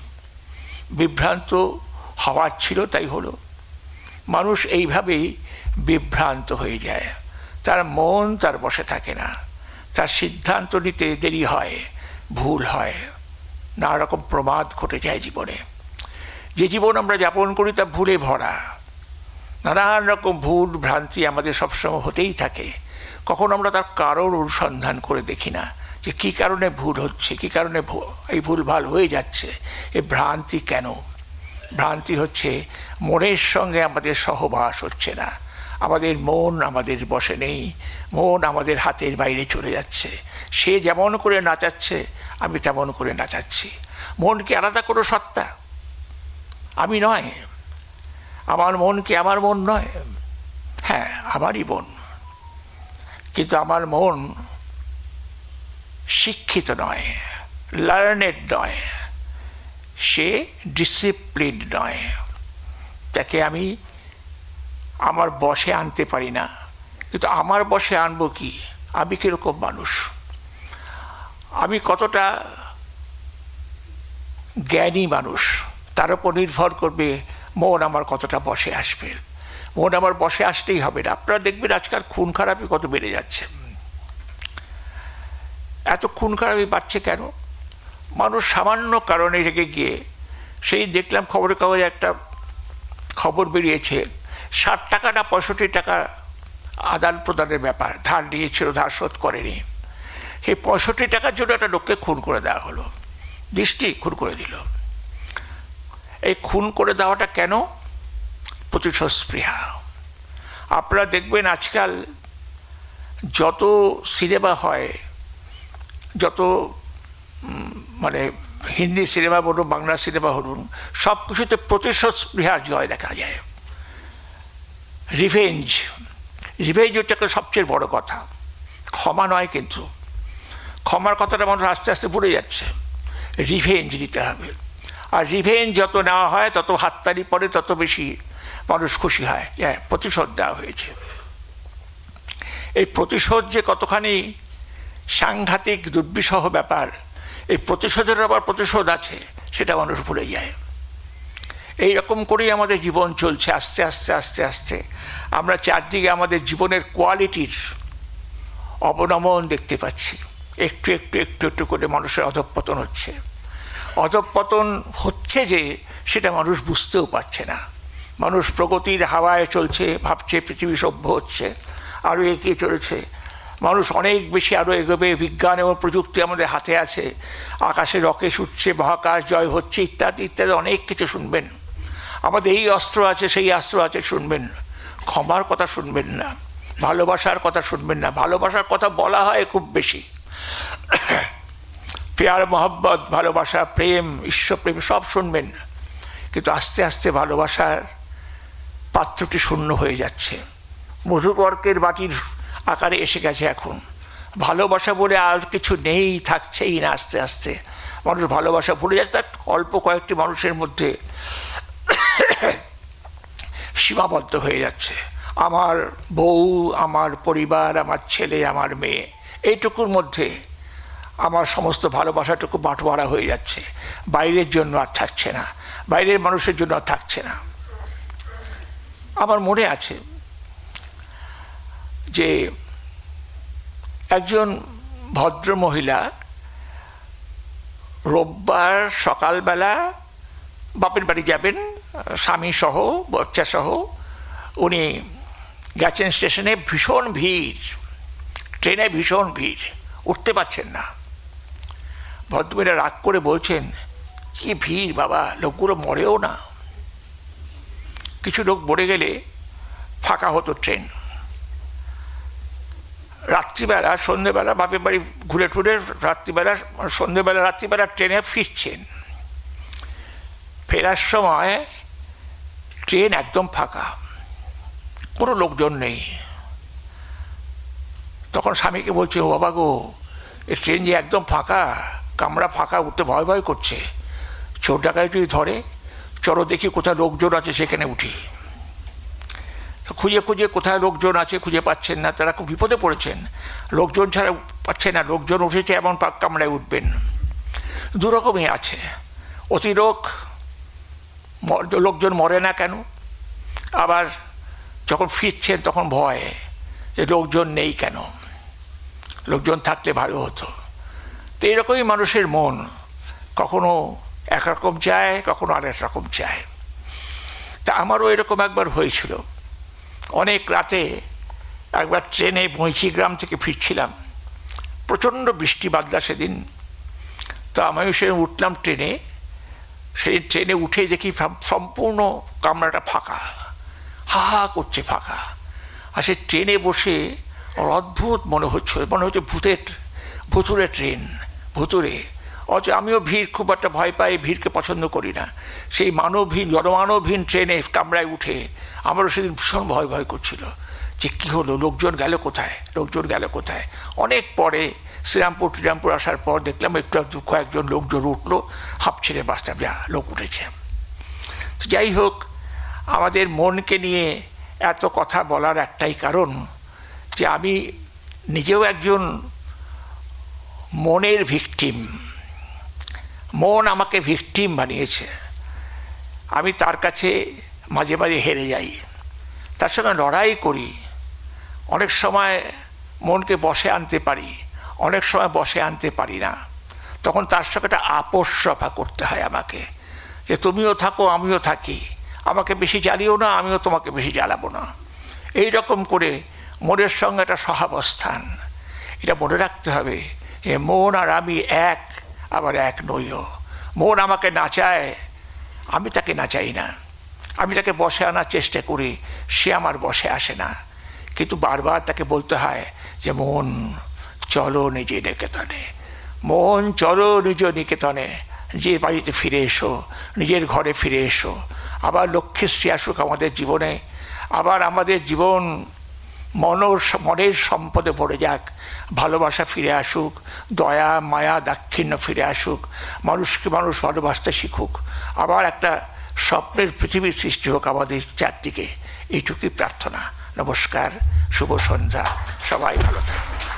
বিভ্রান্ত হওয়ার ছিল, তাই হলো। মানুষ এইভাবেই বিভ্রান্ত হয়ে যায়, তার মন তার বসে থাকে না, তার সিদ্ধান্ত নিতে দেরি হয়, ভুল হয়, নানা রকম প্রমাদ ঘটে যায় জীবনে। যে জীবন আমরা যাপন করি তা ভুলে ভরা, নানান রকম ভুল ভ্রান্তি আমাদের সবসময় হতেই থাকে। কখন আমরা তার কারণ অনুসন্ধান করে দেখি না যে কী কারণে ভুল হচ্ছে, কী কারণে এই ভুলভাল হয়ে যাচ্ছে, এই ভ্রান্তি কেন? ভ্রান্তি হচ্ছে মনের সঙ্গে আমাদের সহবাস হচ্ছে না, আমাদের মন আমাদের বসে নেই, মন আমাদের হাতের বাইরে চলে যাচ্ছে। সে যেমন করে নাচাচ্ছে আমি তেমন করে নাচাচ্ছি। মন কি আলাদা কোনো সত্তা? আমি নয়। আমার মন কি আমার মন নয়? হ্যাঁ, আমারই মন, কিন্তু আমার মন শিক্ষিত নয়, লার্নেড নয়, সে ডিসিপ্লিন নয়। তাকে আমি আমার বশে আনতে পারি না। কিন্তু আমার বশে আনবো কি? আমি কীরকম মানুষ, আমি কতটা জ্ঞানী মানুষ, তার উপর নির্ভর করবে মন আমার কতটা বশে আসবে। মন আমার বশে আসতেই হবে না। আপনারা দেখবেন আজকাল খুন খারাপি কত বেড়ে যাচ্ছে। এত খুন খারাপি বাড়ছে কেন? মানুষ সামান্য কারণে রেগে গিয়ে, সেই দেখলাম খবরের কাগজে একটা খবর বেরিয়েছে, 60 টাকা না 65 টাকা আদান প্রদানের ব্যাপার, ধার নিয়েছিল, ধার শোধ করেনি। সেই 65 টাকার জন্য একটা লোককে খুন করে দেওয়া হলো, দৃষ্টি খুন করে দিল। এই খুন করে দেওয়াটা কেন? প্রতিশোধ স্পৃহা। আপনারা দেখবেন আজকাল যত সিনেমা হয়, যত মানে হিন্দি সিনেমা বলুন, বাংলা সিনেমা বলুন, সব কিছুতে প্রতিশোধ স্পৃহার জয় দেখা যায়। রিভেঞ্জ হচ্ছে একটা সবচেয়ে বড় কথা। ক্ষমা নয়, কিন্তু ক্ষমার কথাটা মানুষ আস্তে আস্তে ভুলে যাচ্ছে। রিভেঞ্জ নিতে হবে, আর রিভেঞ্জ যত নেওয়া হয় তত হাততালি পড়ে, তত বেশি মানুষ খুশি হয়। হ্যাঁ, প্রতিশোধ দেওয়া হয়েছে। এই প্রতিশোধ যে কতখানি সাংঘাতিক দুর্বিষহ ব্যাপার, এই প্রতিশোধের আবার প্রতিশোধ আছে, সেটা মানুষ ভুলে যায়। এই রকম করেই আমাদের জীবন চলছে। আস্তে আস্তে আস্তে আস্তে আমরা চারদিকে আমাদের জীবনের কোয়ালিটির অবনমন দেখতে পাচ্ছি। একটু একটু একটু একটু করে মানুষের অধঃপতন হচ্ছে। অধঃপতন হচ্ছে যে সেটা মানুষ বুঝতেও পারছে না। মানুষ প্রগতির হাওয়ায় চলছে, ভাবছে পৃথিবী সভ্য হচ্ছে, আরও এগিয়ে চলেছে। মানুষ অনেক বেশি আরও এগোবে, বিজ্ঞান এবং প্রযুক্তি আমাদের হাতে আছে, আকাশে রকেট উঠছে, মহাকাশ জয় হচ্ছে, ইত্যাদি ইত্যাদি অনেক কিছু শুনবেন। আমাদের এই অস্ত্র আছে, সেই অস্ত্র আছে, শুনবেন। ক্ষমার কথা শুনবেন না, ভালোবাসার কথা শুনবেন না। ভালোবাসার কথা বলা হয় খুব বেশি, প্যার মহব্বত, ভালোবাসা, প্রেম, ঈশ্বরপ্রেম সব শুনবেন, কিন্তু আস্তে আস্তে ভালোবাসার পাত্রটি শূন্য হয়ে যাচ্ছে, মধুপর্কের বাটির আকারে এসে গেছে। এখন ভালোবাসা বলে আর কিছু নেই, থাকছেই না। আস্তে আস্তে মানুষ ভালোবাসা ভুলে যাচ্ছে। তার অল্প কয়েকটি মানুষের মধ্যে সীমাবদ্ধ হয়ে যাচ্ছে। আমার বউ, আমার পরিবার, আমার ছেলে, আমার মেয়ে, এইটুকুর মধ্যে আমার সমস্ত ভালোবাসাটুকু বাঁটবারা হয়ে যাচ্ছে। বাইরের জন্য আর থাকছে না, বাইরের মানুষের জন্য আর থাকছে না। আমার মনে আছে যে একজন ভদ্র মহিলা রোববার সকালবেলা বাপের বাড়ি যাবেন, স্বামী সহ, বাচ্চা সহ। উনি গেছেন স্টেশনে, ভীষণ ভিড়, ট্রেনে ভীষণ ভিড়, উঠতে পারছেন না। ভদ্রমহিলা রাগ করে বলছেন, কি ভিড় বাবা, লোকগুলো মরেও না। কিছু লোক মরে গেলে ফাঁকা হতো ট্রেন। রাত্রিবেলা সন্ধ্যেবেলা বাপের বাড়ি ঘুরে টুরে রাত্রিবেলা ট্রেনে ফিরছেন। ফেরার সময় ট্রেন একদম ফাঁকা, কোনো লোকজন নেই। তখন স্বামীকে বলছে, ও বাবা গো, এই ট্রেন যে একদম ফাঁকা, কামরা ফাঁকা, উঠতে ভয় ভয় করছে, চোর ডাকায় যদি ধরে, চলো দেখি কোথায় লোকজন আছে সেখানে উঠি। খুঁজে খুঁজে কোথায় লোকজন আছে খুঁজে পাচ্ছেন না, তারা খুব বিপদে পড়েছেন। লোকজন ছাড়া পাচ্ছে না, লোকজন উঠেছে এমন কামরায় উঠবেন। দুরকমই আছে, অতিলোক, লোকজন মরে না কেন, আবার যখন ফিরছেন তখন ভয় যে লোকজন নেই কেন, লোকজন থাকলে ভালো হতো। তো এইরকমই মানুষের মন, কখনো একরকম চায়, কখনো আরেক রকম চায়। তা আমারও এরকম একবার হয়েছিল। অনেক রাতে একবার ট্রেনে মহিষীগ্রাম থেকে ফিরছিলাম, প্রচণ্ড বৃষ্টি বাদলা সেদিন। তো আমিও সেদিন উঠলাম ট্রেনে। সেদিন ট্রেনে উঠে দেখি সম্পূর্ণ কামরাটা ফাঁকা, হা হা করছে ফাঁকা। আর সে ট্রেনে বসে অদ্ভুত মনে হচ্ছে ভুতুরে ট্রেন, ভুতুরে। অথচ আমিও ভিড় খুব একটা ভয় পাই, ভিড়কে পছন্দ করি না। সেই জনমানবহীন ট্রেনে কামরায় উঠে আমারও সেদিন ভীষণ ভয় ভয় করছিল যে কী হলো, লোকজন গেল কোথায়। অনেক পরে শ্রীরামপুর আসার পর দেখলাম একটু কয়েকজন লোকজন উঠলো, হাঁপ ছেড়ে বাসটা লোক উঠেছে। যাই হোক, আমাদের মনকে নিয়ে এত কথা বলার একটাই কারণ যে আমি নিজেও একজন মনের ভিকটিম। মন আমাকে ভিকটিম বানিয়েছে। আমি তার কাছে মাঝে মাঝে হেরে যাই, তার সঙ্গে লড়াই করি। অনেক সময় মনকে বশে আনতে পারি, অনেক সময় বশে আনতে পারি না। তখন তার সঙ্গে একটা আপোষ সভা করতে হয় আমাকে, যে তুমিও থাকো আমিও থাকি, আমাকে বেশি জ্বালিও না, আমিও তোমাকে বেশি জ্বালাবো না। এই রকম করে মনের সঙ্গে একটা সহাবস্থান, এটা মনে রাখতে হবে। এ মন আর আমি এক, আবার এক নইও। মন আমাকে নাচায়, আমি তাকে নাচাই না। আমি তাকে বসে আনার চেষ্টা করি, সে আমার বসে আসে না। কিন্তু বারবার তাকে বলতে হয় যে মন চলো নিজ নিকেতনে, মন চলো নিজ নিকেতনে, যে বাড়িতে ফিরে এসো, নিজের ঘরে ফিরে এসো। আবার লক্ষ্মীশ্রী আসুক আমাদের জীবনে, আবার আমাদের জীবন মনের সম্পদে ভরে যাক, ভালোবাসা ফিরে আসুক, দয়া মায়া দাক্ষিণ্য ফিরে আসুক, মানুষকে মানুষ ভালোবাসতে শিখুক, আবার একটা স্বপ্নের পৃথিবীর সৃষ্টি হোক আমাদের চারদিকে। এইটুকুই প্রার্থনা। নমস্কার, শুভ সন্ধ্যা, সবাই ভালো থাকবেন।